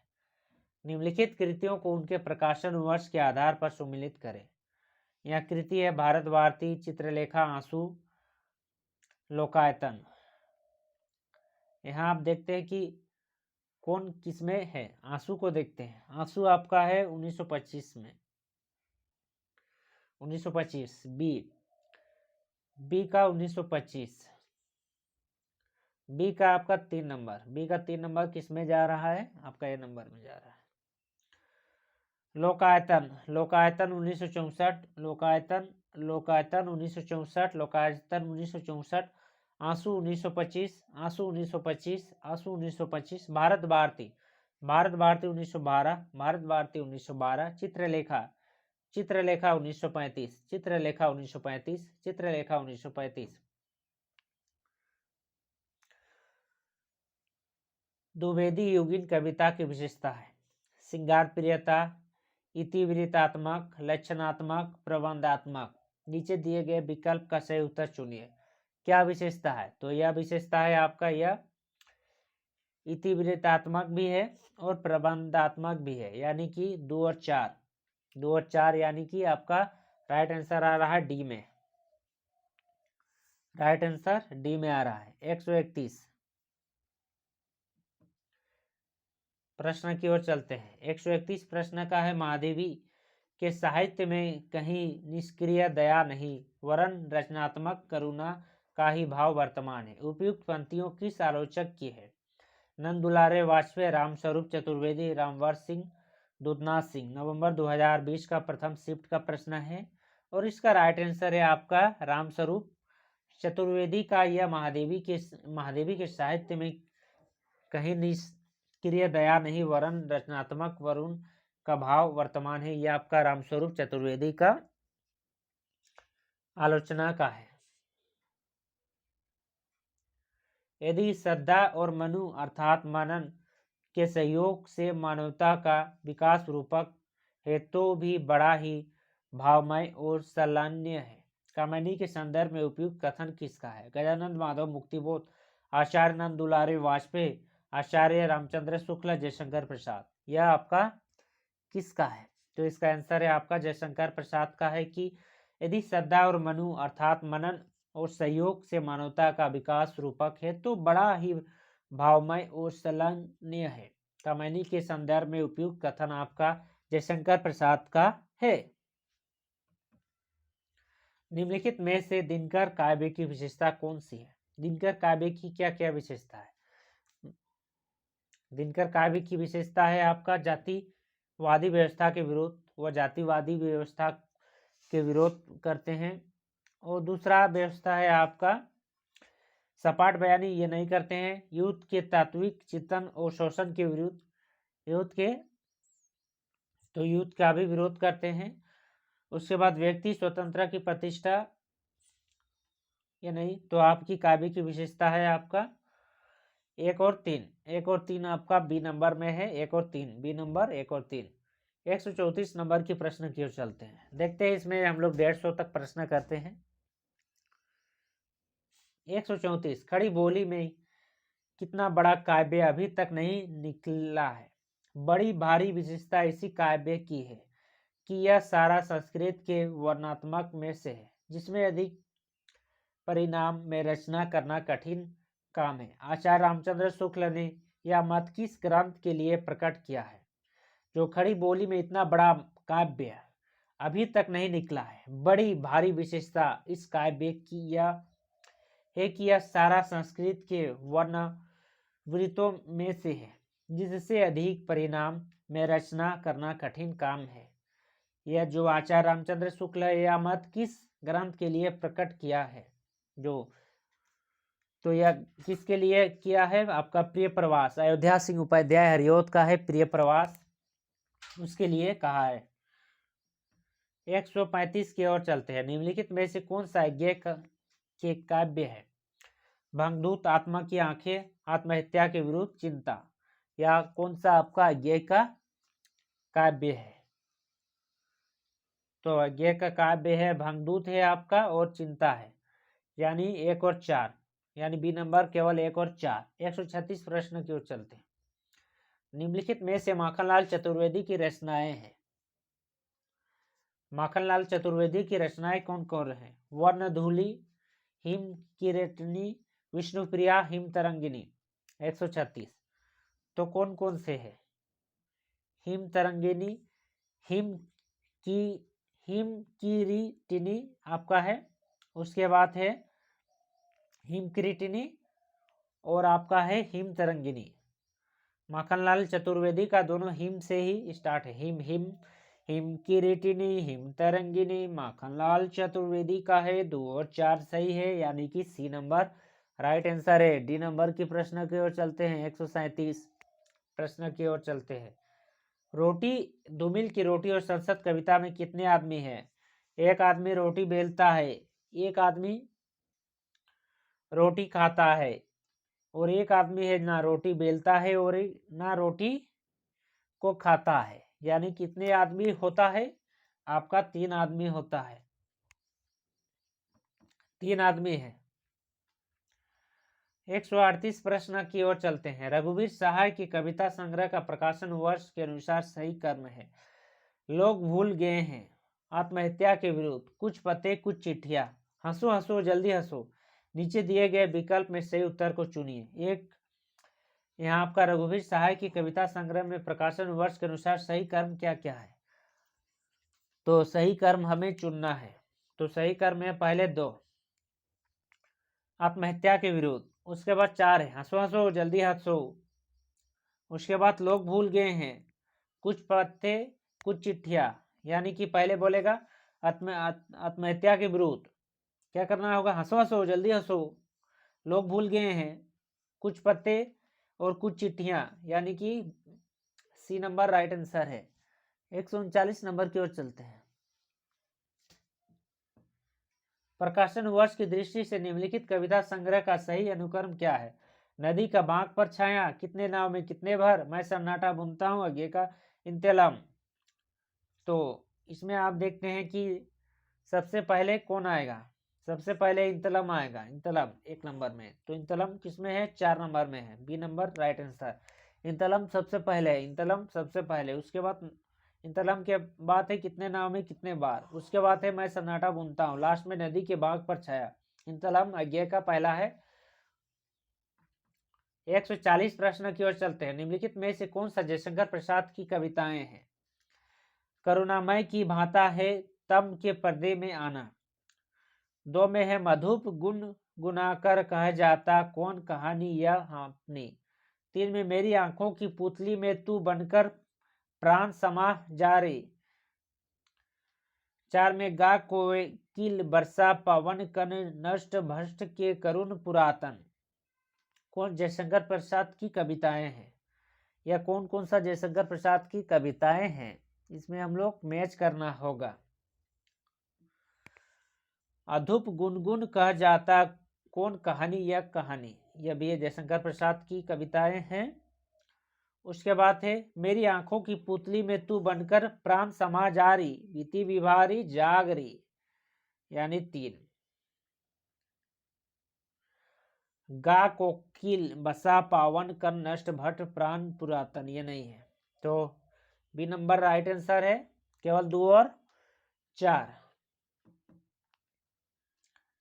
निम्नलिखित कृतियों को उनके प्रकाशन वर्ष के आधार पर सुमिलित करें। यह कृति है भारत भारती, चित्रलेखा, आंसू, लोकायतन। यहाँ आप देखते हैं कि कौन किसमें है। आंसू को देखते हैं। आंसू आपका है 1925 में, 1925। बी का 1925। बी का आपका 3 नंबर। बी का 3 नंबर किसमें जा रहा है? आपका ए नंबर में जा रहा है। लोकायतन, लोकायतन 1964, लोकायतन 1964, लोकायतन 1964। आंसू 1925, आंसू 1925, आंसू 1925। भारत भारती, भारत भारती 1912, भारत भारती 1912। चित्रलेखा, चित्रलेखा 1935, चित्रलेखा 1935, चित्रलेखा 1935। द्विवेदी योगिन कविता की विशेषता है। श्रृंगार प्रियता, इतिवृत्तात्मक, लक्षणात्मक, प्रबंधात्मक। नीचे दिए गए विकल्प का सही उत्तर चुनिए। क्या विशेषता है? तो यह विशेषता है आपका, यह इतिवृत्तात्मक भी है और प्रबंधात्मक भी है, यानी कि 2 और 4, 2 और 4, यानी कि आपका राइट आंसर आ रहा है डी में। राइट आंसर डी में आ रहा है। 131 प्रश्न की ओर चलते हैं। 131 प्रश्न का है, महादेवी के साहित्य में कहीं निष्क्रिय दया नहीं, वरन रचनात्मक करुणा का ही भाव वर्तमान है। उपयुक्त पंक्तियों किस आलोचक की है? नंद दुलारे वाजपेयी, रामस्वरूप चतुर्वेदी, रामवर सिंह, दुधनाथ सिंह। नवंबर 2020 का प्रथम शिफ्ट का प्रश्न है और इसका राइट आंसर है आपका रामस्वरूप चतुर्वेदी का। यह महादेवी के साहित्य में कहीं निष्क्रिय दया नहीं, वरन रचनात्मक वरुण का भाव वर्तमान है। यह आपका रामस्वरूप चतुर्वेदी का आलोचना का है। यदि श्रद्धा और मनु अर्थात मनन के सहयोग से मानवता का विकास रूपक है तो भी बड़ा ही भावमय और सराहनीय है। कामिनी के संदर्भ में उपयुक्त कथन किसका है? गजानंद माधव, मुक्तिबोध, आचार्य नंद दुलारे वाजपेयी, आचार्य रामचंद्र शुक्ल, जयशंकर प्रसाद। यह आपका किसका है? तो इसका आंसर है आपका जयशंकर प्रसाद का है कि यदि श्रद्धा और मनु अर्थात मनन और सहयोग से मानवता का विकास रूपक है तो बड़ा ही भावमय और सराहनीय है। कामिनी के संदर्भ में उपयुक्त कथन आपका जयशंकर प्रसाद का है। निम्नलिखित में से दिनकर काव्य की विशेषता कौन सी है? दिनकर काव्य की क्या क्या विशेषता है? दिनकर काव्य की विशेषता है आपका जातिवादी व्यवस्था के विरोध, वह जातिवादी व्यवस्था के विरोध करते हैं। और दूसरा व्यवस्था है आपका सपाट बयानी, ये नहीं करते हैं। युद्ध के तात्विक चिंतन और शोषण के विरुद्ध, युद्ध का भी विरोध करते हैं। उसके बाद व्यक्ति स्वतंत्रता की प्रतिष्ठा, या नहीं, तो आपकी काव्य की विशेषता है आपका 1 और 3। 1 और 3 आपका बी नंबर में है। 1 और 3, बी नंबर 1 और 3। 134 नंबर की प्रश्न की ओर चलते हैं। देखते हैं इसमें हम लोग 150 तक प्रश्न करते हैं। 134 खड़ी बोली में कितना बड़ा काव्य अभी तक नहीं निकला है। बड़ी भारी विशेषता इसी काव्य की है कि यह सारा संस्कृत के वर्णात्मक में से है, जिसमें अधिक परिणाम में रचना करना कठिन काम है। आचार्य रामचंद्र शुक्ल ने यह मत किस ग्रंथ के लिए प्रकट किया है? जो खड़ी बोली में इतना बड़ा काव्य अभी तक नहीं निकला है। बड़ी भारी विशेषता इस काव्य की यह है कि यह सारा संस्कृत के वर्णवृत्तों में से है, जिससे अधिक परिणाम में रचना करना कठिन काम है। यह जो आचार्य रामचंद्र शुक्ल है, यह मत किस ग्रंथ के लिए प्रकट किया है? तो यह किसके लिए किया है? आपका प्रिय प्रवास, अयोध्या सिंह उपाध्याय हरिऔध का है प्रिय प्रवास, उसके लिए कहा है। 135 की ओर चलते हैं। निम्नलिखित में से कौन सा के काव्य है? भंगदूत, आत्मा की आंखें, आत्महत्या के विरुद्ध चिंता। या कौन सा आपका ये का काव्य है? तो अज्ञे का काव्य है भंगदूत है आपका और चिंता है, यानी 1 और 4, यानी बी नंबर केवल 1 और 4। 136 प्रश्न की ओर चलते हैं। निम्नलिखित में से माखनलाल चतुर्वेदी की रचनाएं हैं। माखनलाल चतुर्वेदी की रचनाएं कौन कौन है? वर्णधूली, हिम किरीटिनी, विष्णुप्रिया, हिम तरंगिनी। 136 तो कौन कौन से है? हिम तरंगिनी, हिम की हिम किरीटिनी आपका है, उसके बाद है हिम किरीटिनी और आपका है हिम तरंगिनी। माखनलाल चतुर्वेदी का दोनों हिम से ही स्टार्ट है, हिम हिम हिम किरीटिनी, हिम तरंगिनी। माखनलाल चतुर्वेदी का है 2 और 4 सही है, यानी कि सी नंबर राइट आंसर है। डी नंबर की प्रश्न की ओर चलते हैं। 137 प्रश्न की ओर चलते हैं। रोटी धूमिल की रोटी और संसद कविता में कितने आदमी हैं? एक आदमी रोटी बेलता है, एक आदमी रोटी खाता है और एक आदमी है ना रोटी बेलता है और ना रोटी को खाता है, यानी कितने आदमी होता है? आपका 3 आदमी होता है, 3 आदमी है। 138 प्रश्न की ओर चलते हैं। रघुवीर सहाय की कविता संग्रह का प्रकाशन वर्ष के अनुसार सही क्रम है। लोग भूल गए हैं, आत्महत्या के विरुद्ध, कुछ पते कुछ चिट्ठियां, हंसो हंसो जल्दी हंसो। नीचे दिए गए विकल्प में सही उत्तर को चुनिए। एक यहाँ आपका रघुवीर सहाय की कविता संग्रह में प्रकाशन वर्ष के अनुसार सही क्रम क्या क्या है? तो सही क्रम हमें चुनना है। तो सही क्रम है पहले 2 आत्महत्या के विरुद्ध, उसके बाद 4 है हंसो हंसो जल्दी हंसो, उसके बाद लोग भूल गए हैं, कुछ पत्ते कुछ चिट्ठियां, यानी कि पहले बोलेगा आत्महत्या के विरुद्ध क्या करना होगा? हंसो हंसो जल्दी हंसो, लोग भूल गए हैं, कुछ पत्ते और कुछ चिट्ठियां, यानी कि सी नंबर राइट आंसर है। 139 नंबर की ओर चलते हैं। प्रकाशन वर्ष की दृष्टि से निम्नलिखित कविता संग्रह का सही अनुक्रम क्या है? नदी का बांक पर छाया, कितने नाव में कितने भर, मैं सन्नाटा बुनता हूं, आगे का इंतलम। तो इसमें आप देखते हैं कि सबसे पहले कौन आएगा? सबसे पहले इंतलम आएगा, इंतलम 1 नंबर में। तो इंतलम किसमें है? 4 नंबर में है, बी नंबर राइट आंसर। इंतलम सबसे पहले है, इंतलम सबसे पहले, उसके बाद इंतलम के बाद है कितने नाव में कितने बार, उसके बाद है मैं सन्नाटा बुनता हूँ, लास्ट में नदी के बाग पर छाया। इंतलम अज्ञे का पहला है। 140 प्रश्न की ओर चलते हैं। निम्नलिखित में से कौन सा जयशंकर प्रसाद की कविताएं हैं? करुणामय की भांता है तम के पर्दे में आना। 2 में है मधुप गुण गुनाकर कह जाता कौन कहानी यह आपने। 3 में मेरी आंखों की पुतली में तू बनकर प्राण समा जा रे। 4 में गा कोकिल बरसा पवन कन नष्ट भ्रष्ट के करुण पुरातन। कौन जयशंकर प्रसाद की कविताएं हैं? या कौन कौन सा जयशंकर प्रसाद की कविताएं हैं? इसमें हम लोग मैच करना होगा। अधूप गुनगुन कह जाता कौन कहानी यह कहानी, यह भी जयशंकर प्रसाद की कविताएं हैं। उसके बाद है मेरी आंखों की पुतली में तू बनकर प्राण समा जा रही, बीती विभारी जाग रही, यानी 3। गा कोकिल बसा पावन कर नष्ट भट्ट प्राण पुरातन, ये नहीं है। तो बी नंबर राइट आंसर है, केवल 2 और 4।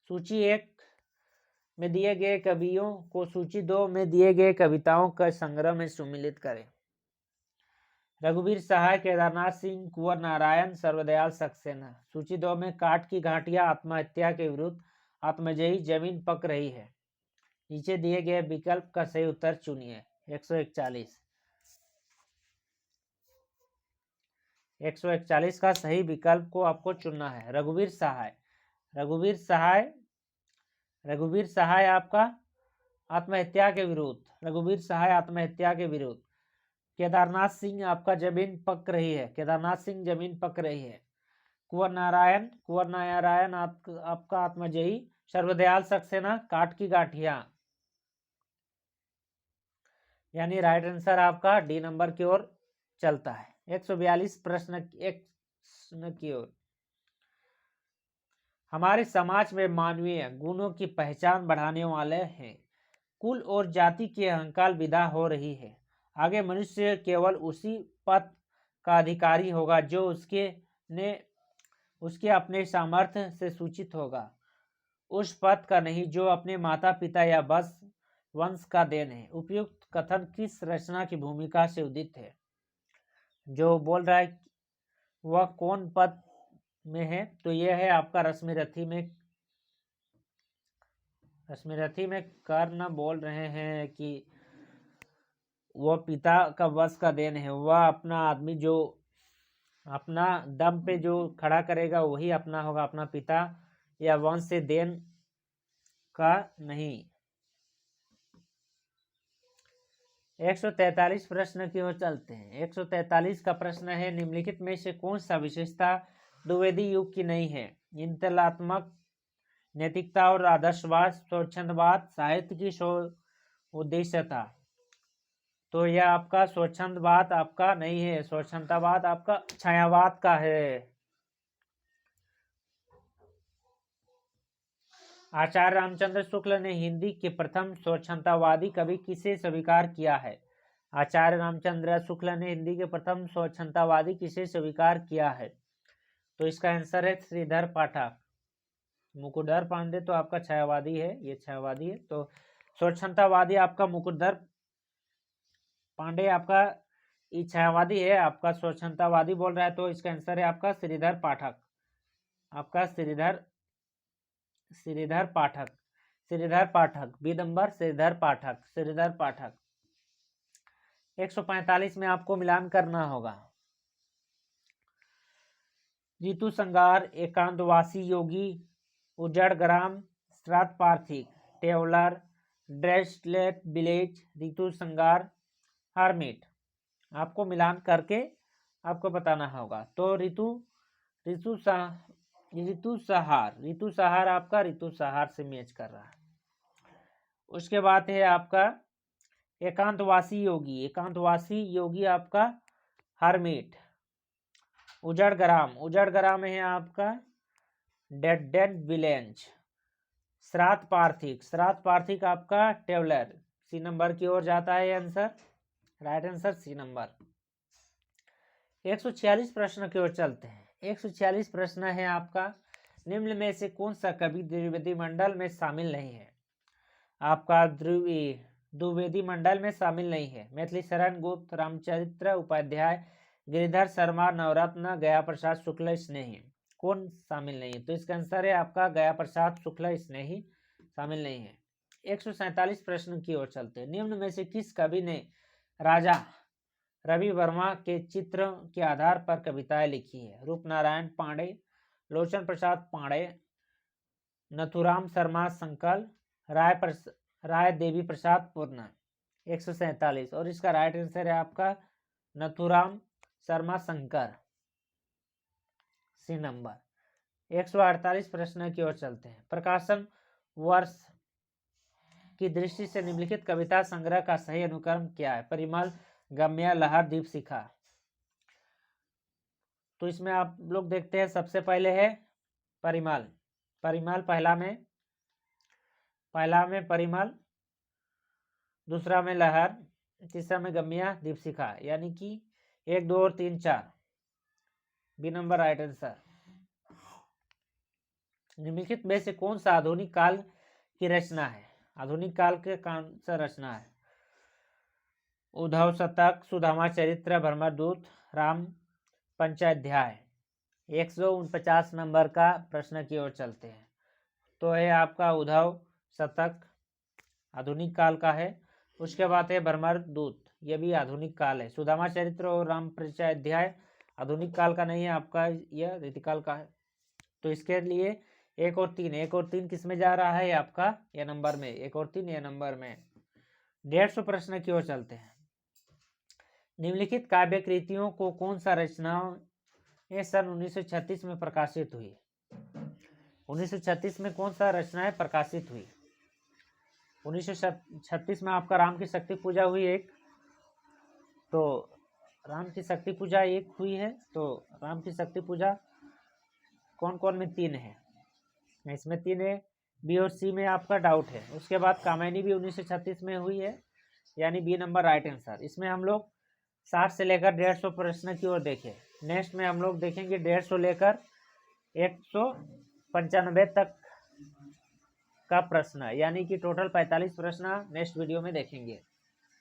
सूची 1 में दिए गए कवियों को सूची 2 में दिए गए कविताओं का संग्रह में सम्मिलित करें। रघुवीर सहाय, केदारनाथ सिंह, कुंवर नारायण, सर्वदयाल सक्सेना। सूची 2 में काट की घाटियां आत्महत्या के विरुद्ध, आत्मजयी, जमीन पक रही है। नीचे दिए गए विकल्प का सही उत्तर चुनिए। 141 141 का सही विकल्प को आपको चुनना है। रघुवीर सहाय, रघुवीर सहाय, रघुवीर सहाय आपका आत्महत्या के विरुद्ध, रघुवीर सहाय आत्महत्या के विरुद्ध। केदारनाथ सिंह आपका जमीन पक रही है, केदारनाथ सिंह जमीन पक रही है। कुंवर नारायण, कुंवर नारायण आपका आत्मजयी। सर्वदयाल सक्सेना काट की गाठियां, यानी राइट आंसर आपका डी नंबर की ओर चलता है। 142 प्रश्न की ओर। हमारे समाज में मानवीय गुणों की पहचान बढ़ाने वाले हैं। कुल और जाति की अहंकार विदा हो रही है। आगे मनुष्य केवल उसी पद का अधिकारी होगा जो उसके अपने सामर्थ्य से सूचित होगा, उस पद का नहीं जो अपने माता पिता या वंश का देन है। उपयुक्त कथन किस रचना की भूमिका से उदित है? जो बोल रहा है वह कौन पद में है? तो यह है आपका रश्मिरथी में कर्ण बोल रहे हैं कि वह पिता का वश का देन है। वह अपना आदमी जो अपना दम पे जो खड़ा करेगा वही अपना होगा, अपना पिता या वंश से देन का नहीं। 143 प्रश्न की ओर चलते हैं। 143 का प्रश्न है, निम्नलिखित में से कौन सा विशेषता द्विवेदी युग की नहीं है? इंतलात्मक नैतिकता और आदर्शवाद, स्वच्छंदवाद, साहित्य की उद्देश्यता। तो यह आपका स्वच्छंदवाद आपका नहीं है, स्वच्छंदवाद आपका छायावाद का है। आचार्य रामचंद्र शुक्ल ने हिंदी के प्रथम स्वच्छंदवादी कवि किसे स्वीकार किया है? आचार्य रामचंद्र शुक्ल ने हिंदी के प्रथम स्वच्छंदवादी किसे स्वीकार किया है? तो इसका आंसर है श्रीधर पाठक। मुकुटधर पांडे तो आपका छायावादी है, ये छायावादी है। तो स्वच्छंदवादी आपका मुकुटधर पांडे आपका छायावादी है, आपका स्वच्छंदवादी बोल रहा है। तो इसका आंसर है आपका श्रीधर पाठक, आपका श्रीधर पाठक विदंबर श्रीधर पाठक। 145 में आपको मिलान करना होगा। ऋतु संगार, एकांतवासी योगी, उजड़ ग्राम, श्राद्ध पार्थिक, टेवलर, ड्रेसलेट विलेज, ऋतु संगार, हर्मिट। आपको मिलान करके आपको बताना होगा। तो ऋतु सहार आपका ऋतु सहार से मैच कर रहा है। उसके बाद है आपका एकांतवासी योगी आपका हर्मिट। उजड़ ग्राम है आपका डेड विलेज। श्राद्ध पार्थिक आपका टेवलर। सी नंबर की ओर जाता है answer, right answer C number. 146 प्रश्न की ओर चलते हैं। 146 प्रश्न है आपका, निम्न में से कौन सा कवि द्विवेदी मंडल में शामिल नहीं है? आपका द्विवेदी मंडल में शामिल नहीं है। मैथिली शरण गुप्त, रामचरित्र उपाध्याय, गिरिधर शर्मा, नवरत्न, गया प्रसाद शुक्ल स्नेही। कौन शामिल नहीं है? तो इसका आंसर है आपका गया प्रसाद शुक्ल स्नेही शामिल नहीं है। 147 प्रश्न की ओर चलते हैं। निम्न में से किस कवि ने राजा रवि वर्मा के चित्र के आधार पर कविताएं लिखी है? रूपनारायण पांडे, लोचन प्रसाद पांडे, नथुराम शर्मा संकल, राय देवी प्रसाद पूर्ण। 147 और इसका राइट आंसर है आपका नथुराम शर्मा शंकर, सी नंबर। 148 प्रश्न की ओर चलते हैं। प्रकाशन वर्ष की दृष्टि से निम्नलिखित कविता संग्रह का सही अनुक्रम क्या है? परिमल, गम्य, लहर, दीपशिखा। तो इसमें आप लोग देखते हैं, सबसे पहले है परिमल पहला में परिमल, दूसरा में लहर, तीसरा में गम्य, दीपशिखा, यानी कि 1, 2 और 3, 4 बी नंबर राइट आंसर। निम्नलिखित में से कौन सा आधुनिक काल की रचना है? आधुनिक काल के कौन सा रचना है? उद्धव शतक, सुदामा चरित्र, भ्रमरदूत, राम पंचाध्याय। 149 नंबर का प्रश्न की ओर चलते हैं। तो है आपका उद्धव शतक, आधुनिक काल का है। उसके बाद है भ्रमरदूत, ये भी आधुनिक काल है। सुदामा चरित्र और राम पंचाध्याय आधुनिक काल का नहीं है, आपका यह रीतिकाल का है। तो इसके लिए 1 और 3 किस में जा रहा है? आपका यह नंबर में। 1 और 3 यह नंबर में। 150 प्रश्न की ओर चलते हैं। निम्नलिखित काव्य कृतियों को कौन सा रचनाओं ये सन 1936 में प्रकाशित हुई? 1936 में कौन सा रचनाएं प्रकाशित हुई? 1936 में आपका राम की शक्ति पूजा हुई एक, तो राम की शक्ति पूजा एक हुई है। तो राम की शक्ति पूजा कौन कौन में? 3 है। इसमें 3 है, बी और सी में आपका डाउट है। उसके बाद कामायनी भी 1936 में हुई है, यानी बी नंबर राइट आंसर। इसमें हम लोग 60 से लेकर 150 प्रश्न की ओर देखें। नेक्स्ट में हम लोग देखेंगे 150 लेकर 195 तक का प्रश्न, यानी कि टोटल 45 प्रश्न नेक्स्ट वीडियो में देखेंगे।